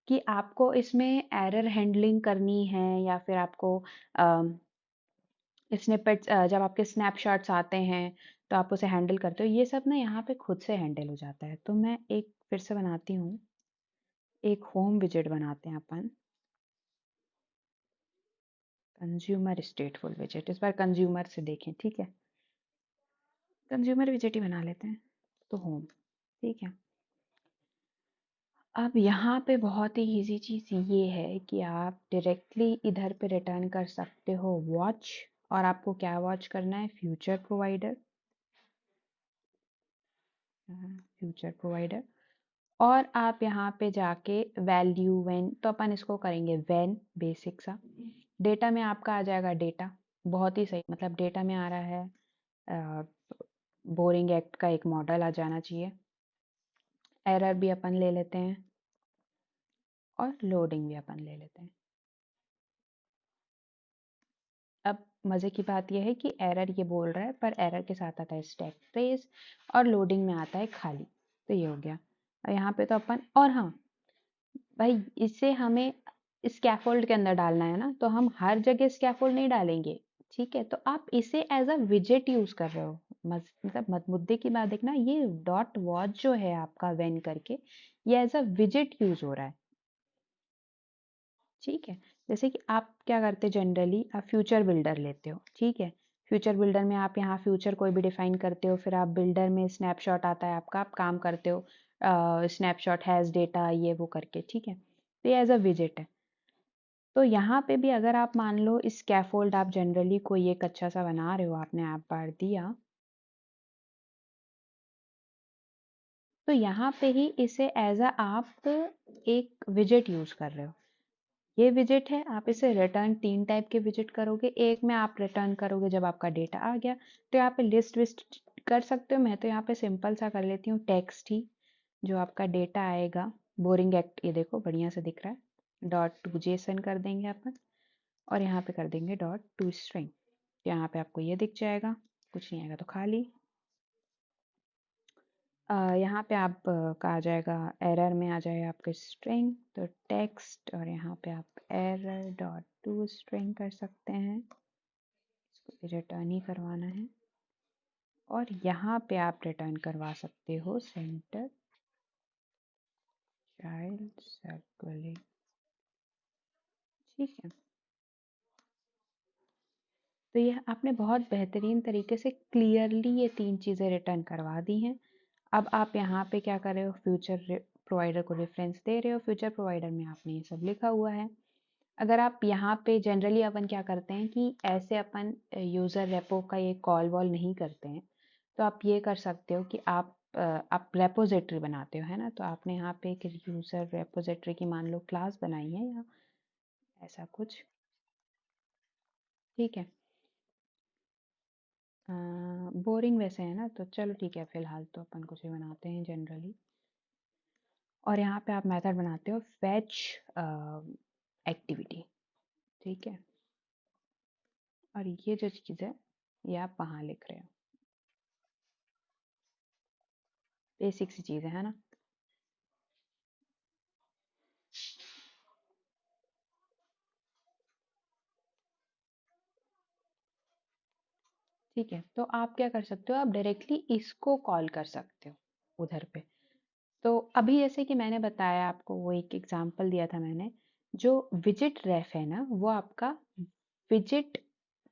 कि आपको इसमें एरर हैंडलिंग करनी है या फिर आपको स्निपेट्स जब आपके स्नैपशॉट्स आते हैं तो आप उसे हैंडल करते हो, ये सब ना यहाँ पे खुद से हैंडल हो जाता है। तो मैं एक फिर से बनाती हूँ, एक होम विजेट बनाते हैं अपन, कंज्यूमर स्टेटफुल विजेट। इस बार कंज्यूमर से देखें, ठीक है, कंज्यूमर विजेट ही बना लेते हैं, तो होम। ठीक है, अब यहाँ पे बहुत ही इजी चीज़ ये है कि आप डायरेक्टली इधर पे रिटर्न कर सकते हो वॉच, और आपको क्या वॉच करना है, फ्यूचर प्रोवाइडर, फ्यूचर प्रोवाइडर। और आप यहाँ पे जाके वैल्यू व्हेन, तो अपन इसको करेंगे व्हेन, बेसिक सा। डेटा में आपका आ जाएगा डेटा, बहुत ही सही, मतलब डेटा में आ रहा है बोरिंग एक्ट का एक मॉडल आ जाना चाहिए। एरर भी अपन ले लेते हैं और लोडिंग भी अपन ले लेते हैं। अब मज़े की बात यह है कि एरर ये बोल रहा है, पर एरर के साथ आता है स्टैक ट्रेस और लोडिंग में आता है खाली। तो ये हो गया। और यहाँ पे तो अपन, और हाँ भाई, इसे हमें स्कैफोल्ड के अंदर डालना है ना, तो हम हर जगह स्कैफोल्ड नहीं डालेंगे। ठीक है, तो आप इसे एज अ विजेट यूज कर रहे हो। मतलब मुद्दे की बात देखना, ये डॉट वॉच जो है आपका वेन करके, ये एज अ विजेट यूज हो रहा है। ठीक है, जैसे कि आप क्या करते हैं जनरली, आप फ्यूचर बिल्डर लेते हो। ठीक है, फ्यूचर बिल्डर में आप यहाँ फ्यूचर कोई भी डिफाइन करते हो, फिर आप बिल्डर में स्नैपशॉट आता है आपका, आप काम करते हो स्नैपशॉट हैज़ डेटा ये वो करके। ठीक है, तो ये एज अ विजेट है। तो यहाँ पे भी अगर आप मान लो स्कैफोल्ड आप जनरली कोई एक अच्छा सा बना रहे हो, आपने ऐप बार दिया, तो यहाँ पे ही इसे एज अ आप एक विजेट यूज कर रहे हो। ये विजेट है, आप इसे रिटर्न 3 टाइप के विजेट करोगे। एक में आप रिटर्न करोगे जब आपका डेटा आ गया, तो यहाँ पे लिस्ट विस्ट कर सकते हो। मैं तो यहाँ पे सिंपल सा कर लेती हूँ, टेक्स्ट ही, जो आपका डेटा आएगा बोरिंग एक्ट, ये देखो बढ़िया से दिख रहा है, .2 JSON कर देंगे अपन, और यहाँ पे कर देंगे .2 string। यहाँ पे आपको ये दिख जाएगा, कुछ नहीं आएगा तो खाली। यहाँ पे आप का आ जाएगा, एरर में आ जाएगा आपके स्ट्रिंग, तो टेक्स्ट, और यहाँ पे आप error.toString कर सकते हैं, इसको रिटर्न ही करवाना है। और यहाँ पे आप रिटर्न करवा सकते हो सेंटर चाइल्ड सर्कुलेट। ठीक है, तो ये आपने बहुत बेहतरीन तरीके से क्लियरली ये 3 चीज़ें रिटर्न करवा दी हैं। अब आप यहाँ पे क्या कर रहे हो, फ्यूचर प्रोवाइडर को रेफरेंस दे रहे हो, फ्यूचर प्रोवाइडर में आपने ये सब लिखा हुआ है। अगर आप यहाँ पे जनरली अपन क्या करते हैं कि ऐसे अपन यूज़र रेपो का ये कॉल वॉल नहीं करते हैं, तो आप ये कर सकते हो कि आप रेपोजिटरी बनाते हो, है ना, तो आपने यहाँ पे एक यूज़र रेपोजिटरी की मान लो क्लास बनाई है या ऐसा कुछ। ठीक है, बोरिंग वैसे है ना, तो चलो ठीक है, फिलहाल तो अपन कुछ भी बनाते हैं जनरली। और यहाँ पे आप मेथड बनाते हो फैच एक्टिविटी। ठीक है, और ये जो चीज़ है ये आप वहाँ लिख रहे हो, बेसिक सी चीज़ है ना। ठीक है, तो आप क्या कर सकते हो, आप डायरेक्टली इसको कॉल कर सकते हो उधर पे। तो अभी जैसे कि मैंने बताया आपको, वो एक एग्जांपल दिया था मैंने, जो विजिट रेफ है ना, वो आपका विजिट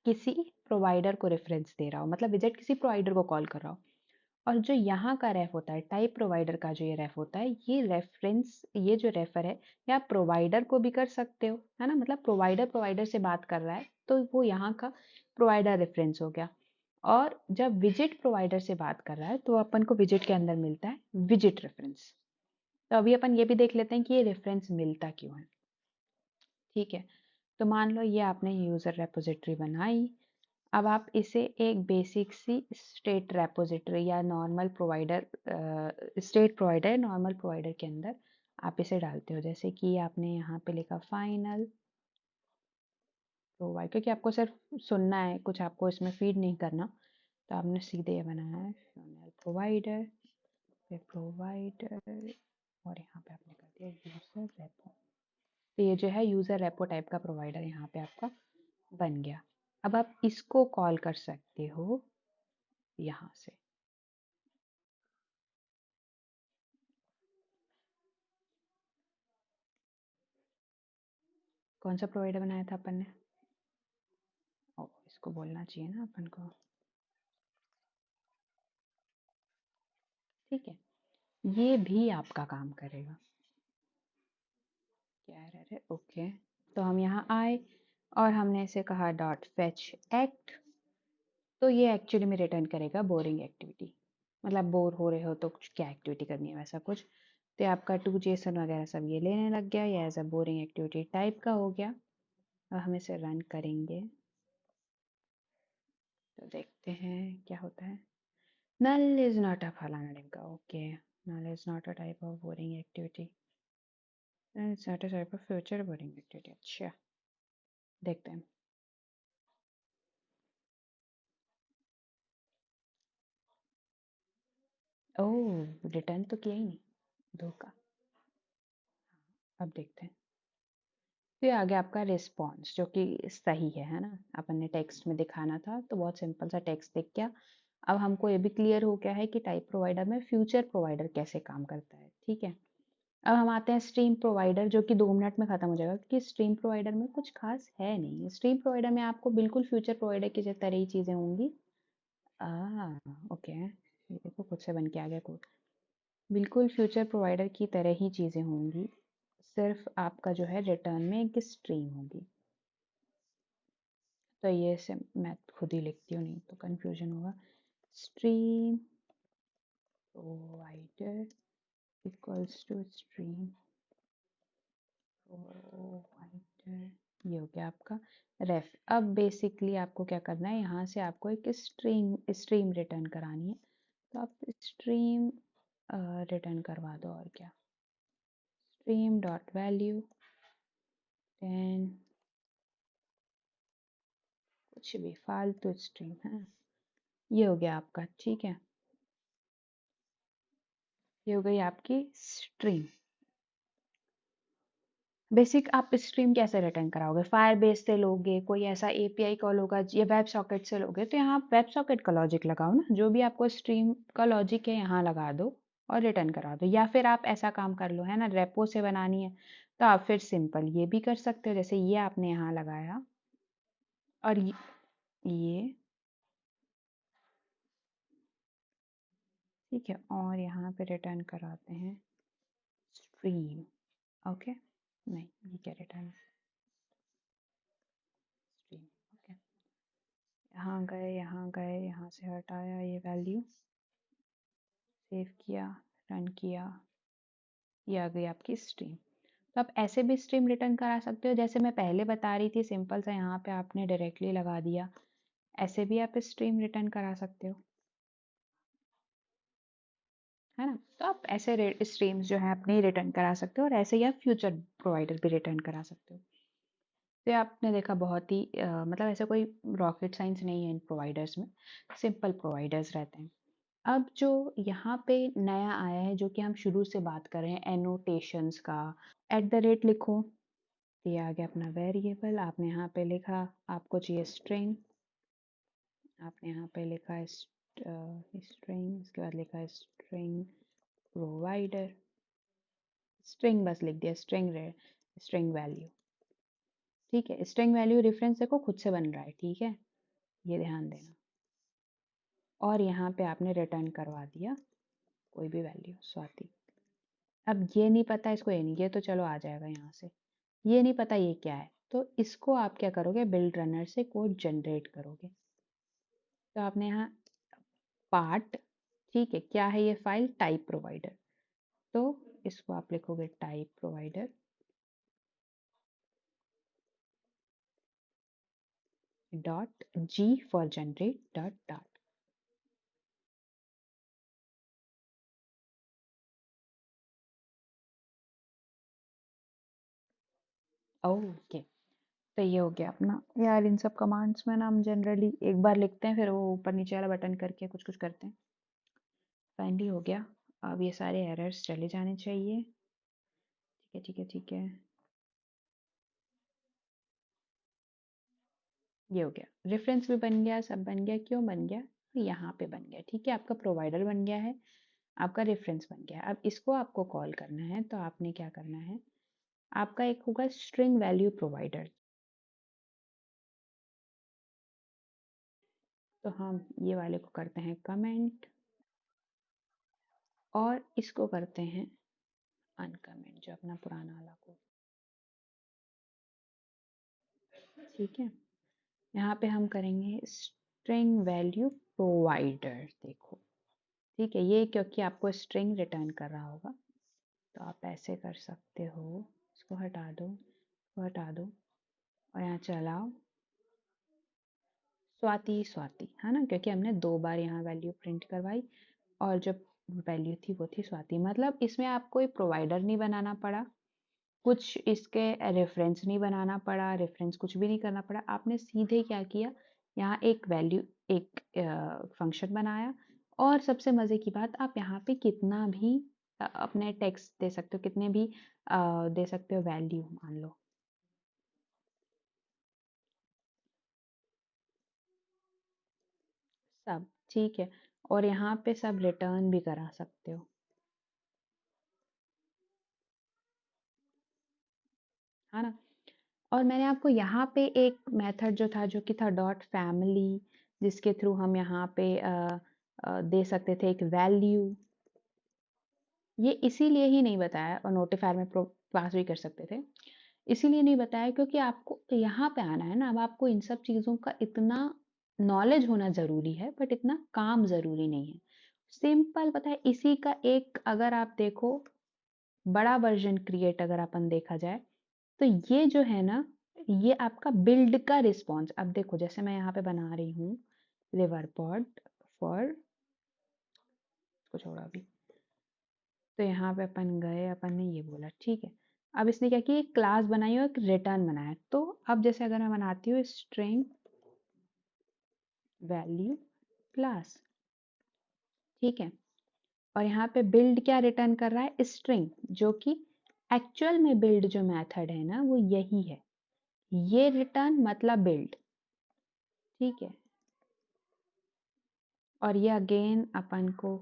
किसी प्रोवाइडर को रेफरेंस दे रहा हो, मतलब विजिट किसी प्रोवाइडर को कॉल कर रहा हो। और जो यहाँ का रेफ होता है, टाइप प्रोवाइडर का जो ये रेफ होता है, ये रेफरेंस, ये जो रेफर है, या आप प्रोवाइडर को भी कर सकते हो, है ना, मतलब प्रोवाइडर प्रोवाइडर से बात कर रहा है तो वो यहाँ का प्रोवाइडर रेफरेंस हो गया। और जब विजिट प्रोवाइडर से बात कर रहा है तो अपन को विजिट के अंदर मिलता है विजिट रेफरेंस। तो अभी अपन ये भी देख लेते हैं कि ये रेफरेंस मिलता क्यों है। ठीक है, तो मान लो ये आपने यूजर रेपोजिटरी बनाई। अब आप इसे एक बेसिक सी स्टेट रेपोजिटरी या normal provider, state provider, normal provider के अंदर आप इसे डालते हो, जैसे कि आपने यहाँ पे लिखा फाइनल प्रोवाइड, क्योंकि आपको सिर्फ सुनना है, कुछ आपको इसमें फीड नहीं करना, तो आपने सीधे ये बनाया है फ्यूनल प्रोवाइडर, फिर प्रोवाइडर, और यहाँ पे आपने कर दिया यूज़र रेपो। तो ये जो है यूज़र रेपो टाइप का प्रोवाइडर यहाँ पे आपका बन गया। अब आप इसको कॉल कर सकते हो यहाँ से। कौन सा प्रोवाइडर बनाया था अपन ने? ओ, इसको बोलना चाहिए ना अपन को। ठीक है, ये भी आपका काम करेगा। क्या एरर है? ओके, तो हम यहाँ आए और हमने इसे कहा डॉट फेच एक्ट, तो ये एक्चुअली में रिटर्न करेगा बोरिंग एक्टिविटी, मतलब बोर हो रहे हो तो कुछ क्या एक्टिविटी करनी है वैसा कुछ। तो आपका टू जेसन वगैरह सब ये लेने लग गया, ये as a boring activity type का हो गया। अब हम इसे रन करेंगे तो देखते हैं क्या होता है। नल इज नॉट अ फलाना ढिमका, okay, null is not a type of boring activity, it's not a type of future boring activity. अच्छा, देखते हैं। ओह, रिटर्न तो किया ही नहीं, धोखा। अब देखते हैं। तो ये आ गया आपका रिस्पॉन्स, जो कि सही है ना, अपन ने टेक्स्ट में दिखाना था तो बहुत सिंपल सा टेक्स्ट दिख गया। अब हमको ये भी क्लियर हो गया है कि टाइप प्रोवाइडर में फ्यूचर प्रोवाइडर कैसे काम करता है। ठीक है, अब हम आते हैं स्ट्रीम प्रोवाइडर, जो कि 2 मिनट में खत्म हो जाएगा, क्योंकि स्ट्रीम प्रोवाइडर में कुछ खास है नहीं। स्ट्रीम प्रोवाइडर में आपको बिल्कुल फ्यूचर प्रोवाइडर की तरह ही चीज़ें होंगी। ओके, ये देखो खुद से बन के आ गया कोड। बिल्कुल फ्यूचर प्रोवाइडर की तरह ही चीज़ें होंगी, सिर्फ आपका जो है रिटर्न में एक स्ट्रीम होगी। तो ये से मैं खुद ही लिखती हूँ, नहीं तो कंफ्यूजन होगा। Stream provider equals to stream provider, ये हो गया आपका रेफ। अब बेसिकली आपको क्या करना है, यहाँ से आपको एक स्ट्रीम रिटर्न करानी है, तो आप स्ट्रीम रिटर्न करवा दो, और क्या, स्ट्रीम डॉट वैल्यू, देन कुछ भी फालतू स्ट्रीम है। ये हो गया आपका। ठीक है, ये हो गई आपकी स्ट्रीम। बेसिक आप स्ट्रीम कैसे रिटर्न कराओगे, फायर बेस से लोगे, कोई ऐसा एपीआई कॉल होगा, या वेब सॉकेट से लोगे, तो यहाँ आप वेब सॉकेट का लॉजिक लगाओ ना, जो भी आपको स्ट्रीम का लॉजिक है यहाँ लगा दो और रिटर्न करा दो। या फिर आप ऐसा काम कर लो, है ना, रेपो से बनानी है तो आप फिर सिंपल ये भी कर सकते हो, जैसे ये आपने यहाँ लगाया और ये ठीक है, और यहाँ पे रिटर्न कराते हैं स्ट्रीम। ओके, नहीं, ये क्या रिटर्न, स्ट्रीम। ओके, यहाँ गए, यहाँ गए, यहाँ से हटाया ये वैल्यू, सेव किया, रन किया, ये आ गई आपकी स्ट्रीम। तो आप ऐसे भी स्ट्रीम रिटर्न करा सकते हो, जैसे मैं पहले बता रही थी, सिंपल सा यहाँ पे आपने डायरेक्टली लगा दिया, ऐसे भी आप स्ट्रीम रिटर्न करा सकते हो, है ना। तो आप ऐसे स्ट्रीम्स जो है अपने रिटर्न करा सकते हो, और ऐसे ही आप फ्यूचर प्रोवाइडर भी रिटर्न करा सकते हो। तो ये आपने देखा, बहुत ही मतलब ऐसा कोई रॉकेट साइंस नहीं है इन प्रोवाइडर्स में, सिंपल प्रोवाइडर्स रहते हैं। अब जो यहाँ पे नया आया है, जो कि हम शुरू से बात कर रहे हैं, एनोटेशंस का, @ लिखो, तो ये आ गया अपना वेरिएबल। आपने यहाँ पे लिखा, आपको चाहिए स्ट्रिंग, आपने यहाँ पे लिखा है स्ट्रिंग, उसके बाद लिखा है स्ट्रिंग प्रोवाइडर, स्ट्रिंग बस लिख दिया, स्ट्रिंग वैल्यू। ठीक है, स्ट्रिंग वैल्यू रेफरेंस देखो खुद से बन रहा है, ठीक है, ये ध्यान देना। और यहाँ पे आपने रिटर्न करवा दिया कोई भी वैल्यू, स्वाति। अब ये नहीं पता इसको, ये नहीं, ये तो चलो आ जाएगा यहाँ से, ये नहीं पता ये क्या है, तो इसको आप क्या करोगे, बिल्ड रनर से कोड जनरेट करोगे। तो आपने यहाँ पार्ट, ठीक है, क्या है ये फाइल, टाइप प्रोवाइडर, तो इसको आप लिखोगे type provider dot G for generate dot dot. Okay, तो ये हो गया अपना। यार इन सब कमांड्स में ना हम जनरली एक बार लिखते हैं, फिर वो ऊपर नीचे वाला बटन करके कुछ कुछ करते हैं। फाइनली हो गया। अब ये सारे एरर्स चले जाने चाहिए। ठीक है ठीक है ठीक है, ये हो गया। रेफरेंस भी बन गया, सब बन गया। क्यों बन गया? यहाँ पे बन गया। ठीक है, आपका प्रोवाइडर बन गया है, आपका रेफरेंस बन गया। अब इसको आपको कॉल करना है, तो आपने क्या करना है, आपका एक होगा स्ट्रिंग वैल्यू प्रोवाइडर। तो हम ये वाले को करते हैं कमेंट, और इसको करते हैं अनकमेंट, जो अपना पुराना वाला कोड। ठीक है, यहाँ पे हम करेंगे स्ट्रिंग वैल्यू प्रोवाइडर। देखो, ठीक है, ये क्योंकि आपको स्ट्रिंग रिटर्न कर रहा होगा, तो आप ऐसे कर सकते हो। इसको हटा दो, इसको हटा दो, और यहाँ चलाओ स्वाति स्वाति, है ना, क्योंकि हमने 2 बार यहाँ वैल्यू प्रिंट करवाई, और जो वैल्यू थी वो थी स्वाति। मतलब इसमें आपको एक प्रोवाइडर नहीं बनाना पड़ा, कुछ इसके रेफरेंस नहीं बनाना पड़ा, रेफरेंस कुछ भी नहीं करना पड़ा। आपने सीधे क्या किया, यहाँ एक वैल्यू, एक फंक्शन बनाया, और सबसे मज़े की बात, आप यहाँ पे कितना भी अपने टेक्स्ट दे सकते हो, कितने भी दे सकते हो वैल्यू, मान लो सब। ठीक है, और यहाँ पे सब रिटर्न भी करा सकते हो, है ना। और मैंने आपको यहाँ पे एक मेथड जो था, जो कि था डॉट फैमिली, जिसके थ्रू हम यहाँ पे दे सकते थे एक वैल्यू। ये इसीलिए ही नहीं बताया, और नोटिफायर में पास भी कर सकते थे, इसीलिए नहीं बताया क्योंकि आपको यहाँ पे आना है ना। अब आपको इन सब चीज़ों का इतना नॉलेज होना ज़रूरी है, बट इतना काम ज़रूरी नहीं है। सिंपल पता है, इसी का एक अगर आप देखो बड़ा वर्जन क्रिएट अगर अपन देखा जाए, तो ये जो है ना, ये आपका बिल्ड का रिस्पॉन्स। अब देखो, जैसे मैं यहाँ पे बना रही हूँ रिवर पॉड फॉर, को छोड़ो अभी, तो यहाँ पे अपन गए, अपन ने ये बोला, ठीक है। अब इसने क्या किया, एक क्लास बनाई और एक रिटर्न बनाया। तो अब जैसे अगर मैं बनाती हूँ स्ट्रिंग वैल्यू क्लास, ठीक है, और यहाँ पे बिल्ड क्या रिटर्न कर रहा है, स्ट्रिंग, जो कि एक्चुअल में बिल्ड जो मेथड है ना, वो यही है, ये रिटर्न मतलब बिल्ड। ठीक है, और ये अगेन अपन को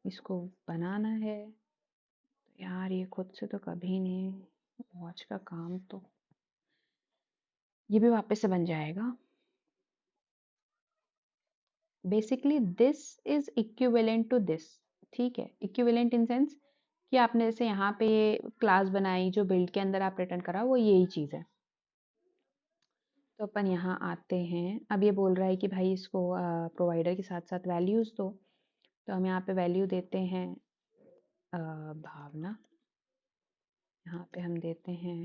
इसको बनाना है। यार ये खुद से तो कभी नहीं, वॉच का काम, तो ये भी वापस से बन जाएगा। Basically this is equivalent to this. ठीक है, इक्विवेलेंट इन सेंस कि आपने जैसे यहाँ पे ये क्लास बनाई, जो बिल्ड के अंदर आप रिटर्न करा, वो यही चीज़ है। तो अपन यहाँ आते हैं, अब ये बोल रहा है कि भाई इसको प्रोवाइडर के साथ साथ वैल्यूज़ दो, तो हम यहाँ पे वैल्यू देते हैं भावना, यहाँ पे हम देते हैं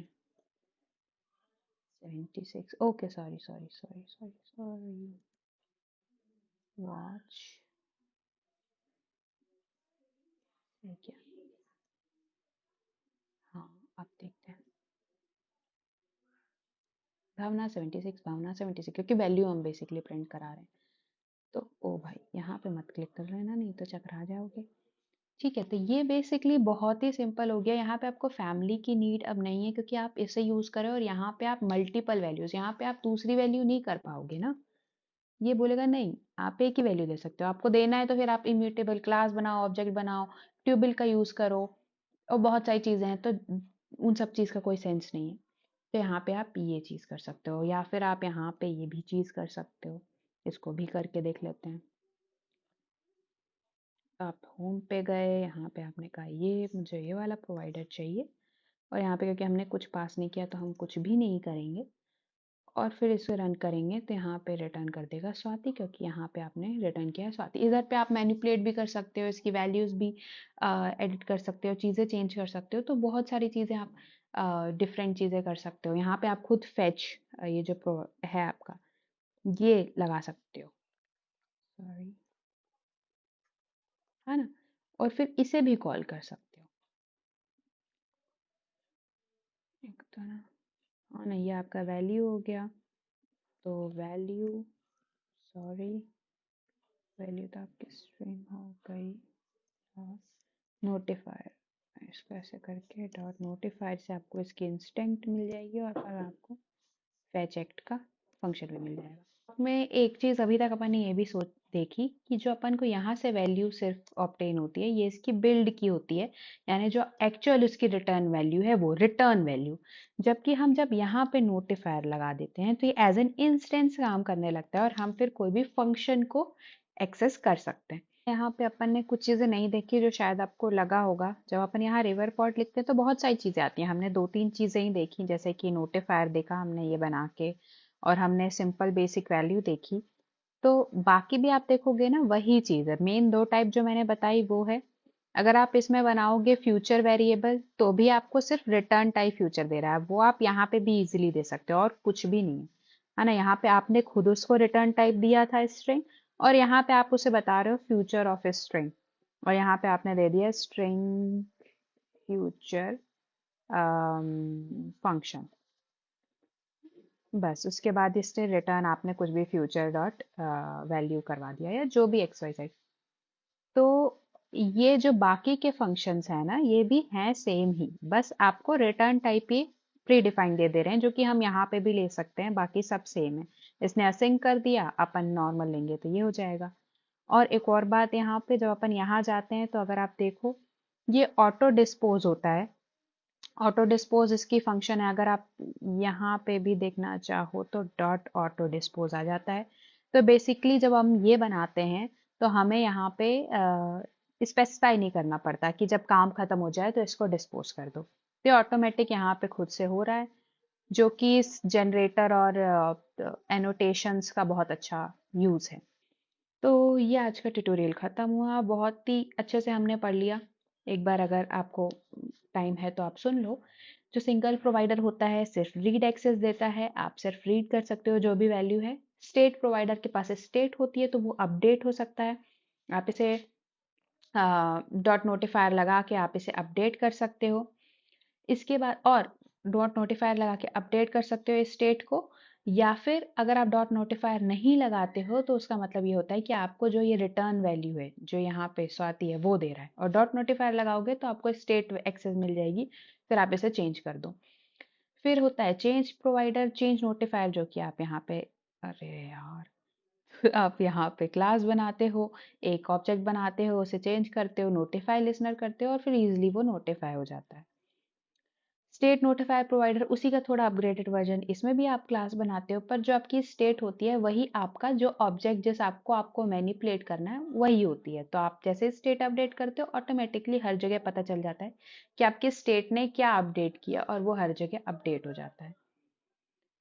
76। Okay, sorry sorry sorry sorry sorry, watch, ठीक है, हाँ, अब देखते हैं भावना 76, भावना 76, क्योंकि वैल्यू हम बेसिकली प्रिंट करा रहे हैं। तो ओ भाई, यहाँ पे मत क्लिक कर लेना, नहीं तो चकरा जाओगे। ठीक है, तो ये बेसिकली बहुत ही सिंपल हो गया। यहाँ पे आपको फैमिली की नीड अब नहीं है, क्योंकि आप इसे यूज़ करें, और यहाँ पे आप मल्टीपल वैल्यूज़, यहाँ पे आप दूसरी वैल्यू नहीं कर पाओगे ना। ये बोलेगा नहीं, आप एक ही वैल्यू दे सकते हो, आपको देना है तो फिर आप इम्यूटेबल क्लास बनाओ, ऑब्जेक्ट बनाओ, ट्यूबल का यूज़ करो, और बहुत सारी चीज़ें हैं, तो उन सब चीज़ का कोई सेंस नहीं है। तो यहाँ पे आप ये चीज़ कर सकते हो, या फिर आप यहाँ पे ये भी चीज़ कर सकते हो। इसको भी करके देख लेते हैं। आप होम पे गए, यहाँ पे आपने कहा ये मुझे ये वाला प्रोवाइडर चाहिए, और यहाँ पे क्योंकि हमने कुछ पास नहीं किया, तो हम कुछ भी नहीं करेंगे, और फिर इसे रन करेंगे, तो यहाँ पे रिटर्न कर देगा स्वाति, क्योंकि यहाँ पे आपने रिटर्न किया है स्वाति। इधर पे आप मैनिपुलेट भी कर सकते हो, इसकी वैल्यूज़ भी एडिट कर सकते हो, चीज़ें चेंज कर सकते हो, तो बहुत सारी चीज़ें आप डिफरेंट चीज़ें कर सकते हो। यहाँ पे आप खुद फैच, ये जो प्रो है आपका, ये लगा सकते हो, सॉरी, है ना, और फिर इसे भी कॉल कर सकते हो। एक तो ना, हाँ नहीं, ये आपका वैल्यू हो गया। तो वैल्यू, सॉरी, वैल्यू तो आपकी स्ट्रिंग हो गई। नोटिफायर, इसको ऐसे करके डॉट नोटिफायर से आपको इसकी इंस्टेंट मिल जाएगी और फिर आपको फैच एक्ट का फंक्शन भी मिल जाएगा। में एक चीज अभी तक अपन ने ये भी सोच देखी कि जो अपन को यहाँ से वैल्यू सिर्फ ऑब्टेन होती है, ये इसकी बिल्ड की होती है, यानी जो एक्चुअल उसकी रिटर्न वैल्यू है वो रिटर्न वैल्यू। जबकि हम जब यहाँ पे नोटिफायर लगा देते हैं तो ये एज एन इंस्टेंस काम करने लगता है और हम फिर कोई भी फंक्शन को एक्सेस कर सकते हैं। यहाँ पे अपन ने कुछ चीजें नहीं देखी जो शायद आपको लगा होगा। जब अपन यहाँ रिवर पॉट लिखते हैं तो बहुत सारी चीजें आती हैं, हमने 2-3 चीजें ही देखी, जैसे कि नोटिफायर देखा हमने ये बना के, और हमने सिंपल बेसिक वैल्यू देखी। तो बाकी भी आप देखोगे ना वही चीज है। मेन 2 टाइप जो मैंने बताई वो है। अगर आप इसमें बनाओगे फ्यूचर वेरिएबल तो भी आपको सिर्फ रिटर्न टाइप फ्यूचर दे रहा है, वो आप यहाँ पे भी इजीली दे सकते हो और कुछ भी नहीं है ना। यहाँ पे आपने खुद उसको रिटर्न टाइप दिया था स्ट्रिंग, और यहाँ पे आप उसे बता रहे हो फ्यूचर ऑफ स्ट्रिंग, और यहाँ पे आपने दे दिया स्ट्रिंग फ्यूचर फंक्शन। बस उसके बाद इससे रिटर्न आपने कुछ भी फ्यूचर डॉट वैल्यू करवा दिया या जो भी एक्स वाई जेड। तो ये जो बाकी के फंक्शंस हैं ना, ये भी हैं सेम ही, बस आपको रिटर्न टाइप ये प्री डिफाइंड दे दे रहे हैं, जो कि हम यहाँ पे भी ले सकते हैं, बाकी सब सेम है। इसने असिंक कर दिया, अपन नॉर्मल लेंगे तो ये हो जाएगा। और एक और बात यहाँ पे, जब अपन यहाँ जाते हैं तो अगर आप देखो ये ऑटो डिस्पोज होता है। ऑटो डिस्पोज इसकी फंक्शन है। अगर आप यहाँ पे भी देखना चाहो तो डॉट ऑटो डिस्पोज आ जाता है। तो बेसिकली जब हम ये बनाते हैं तो हमें यहाँ पे स्पेसिफाई नहीं करना पड़ता कि जब काम खत्म हो जाए तो इसको डिस्पोज कर दो, तो ऑटोमेटिक यहाँ पे खुद से हो रहा है, जो कि इस जनरेटर और एनोटेशंस का बहुत अच्छा यूज है। तो ये आज का ट्यूटोरियल खत्म हुआ, बहुत ही अच्छे से हमने पढ़ लिया। एक बार अगर आपको टाइम है तो आप सुन लो। जो सिंगल प्रोवाइडर होता है सिर्फ रीड एक्सेस देता है, आप सिर्फ रीड कर सकते हो जो भी वैल्यू है। स्टेट प्रोवाइडर के पास स्टेट होती है तो वो अपडेट हो सकता है, आप इसे डॉट नोटिफायर लगा के आप इसे अपडेट कर सकते हो। इसके बाद और डॉट नोटिफायर लगा के अपडेट कर सकते हो स्टेट को, या फिर अगर आप डॉट नोटिफायर नहीं लगाते हो तो उसका मतलब ये होता है कि आपको जो ये रिटर्न वैल्यू है जो यहाँ पे स्वाति है वो दे रहा है, और डॉट नोटिफायर लगाओगे तो आपको स्टेट एक्सेस मिल जाएगी, फिर आप इसे चेंज कर दो। फिर होता है चेंज प्रोवाइडर, चेंज नोटिफायर, जो कि आप यहाँ पे, अरे यार आप यहाँ पे क्लास बनाते हो, एक ऑब्जेक्ट बनाते हो, उसे चेंज करते हो, नोटिफाई लिसनर करते हो और फिर इजिली वो नोटिफाई हो जाता है। स्टेट नोटिफायर प्रोवाइडर उसी का थोड़ा अपग्रेडेड वर्जन, इसमें भी आप क्लास बनाते हो, पर जो आपकी स्टेट होती है वही आपका जो ऑब्जेक्ट जिस आपको मैनिपुलेट करना है वही होती है। तो आप जैसे स्टेट अपडेट करते हो ऑटोमेटिकली हर जगह पता चल जाता है कि आपके स्टेट ने क्या अपडेट किया, और वो हर जगह अपडेट हो जाता है।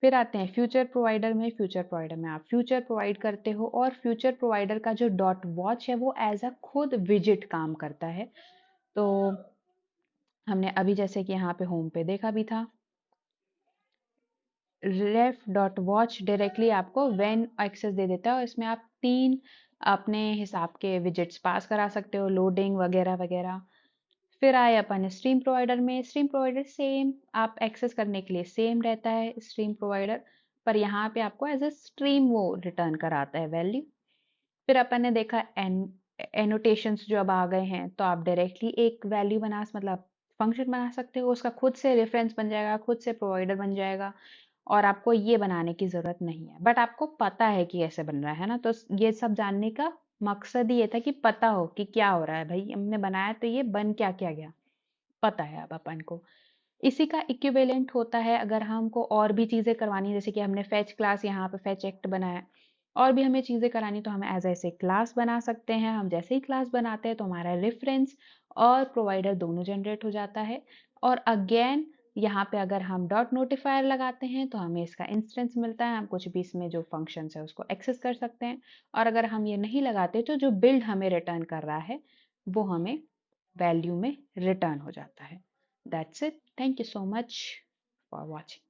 फिर आते हैं फ्यूचर प्रोवाइडर में। फ्यूचर प्रोवाइडर में आप फ्यूचर प्रोवाइड करते हो, और फ्यूचर प्रोवाइडर का जो डॉट वॉच है वो एज अ खुद विजिट काम करता है। तो हमने अभी जैसे कि यहाँ पे होम पे देखा भी था, रेफ डॉट वॉच डायरेक्टली आपको व्हेन एक्सेस दे देता है, और इसमें आप 3 अपने हिसाब के विजिट्स पास करा सकते हो, लोडिंग वगैरह वगैरह। फिर आए अपन स्ट्रीम प्रोवाइडर में। स्ट्रीम प्रोवाइडर सेम, आप एक्सेस करने के लिए सेम रहता है स्ट्रीम प्रोवाइडर, पर यहाँ पे आपको एज अ स्ट्रीम वो रिटर्न कराता है वैल्यू। फिर अपन ने देखा एनोटेशंस जो अब आ गए हैं, तो आप डायरेक्टली एक वैल्यू बना, मतलब फंक्शन बना सकते हो, उसका खुद से रेफरेंस बन जाएगा, खुद से प्रोवाइडर बन जाएगा, और आपको ये बनाने की जरूरत नहीं है। बट आपको पता है कि ऐसे बन रहा है ना, तो ये सब जानने का मकसद ही ये था कि पता हो कि क्या हो रहा है, भाई हमने बनाया तो ये बन क्या क्या गया, पता है अब अपन को। इसी का इक्विवेलेंट होता है अगर हमको और भी चीजें करवानी है, जैसे कि हमने फेच क्लास यहाँ पे फेच एक्ट बनाया, और भी हमें चीजें करानी तो हम एज ऐसे क्लास बना सकते हैं। हम जैसे ही क्लास बनाते हैं तो हमारा रेफरेंस और प्रोवाइडर दोनों जनरेट हो जाता है। और अगेन यहाँ पे अगर हम डॉट नोटिफायर लगाते हैं तो हमें इसका इंस्टेंस मिलता है, हम कुछ भी इसमें जो फंक्शंस है उसको एक्सेस कर सकते हैं। और अगर हम ये नहीं लगाते तो जो बिल्ड हमें रिटर्न कर रहा है वो हमें वैल्यू में रिटर्न हो जाता है। That's it. Thank you so much for watching.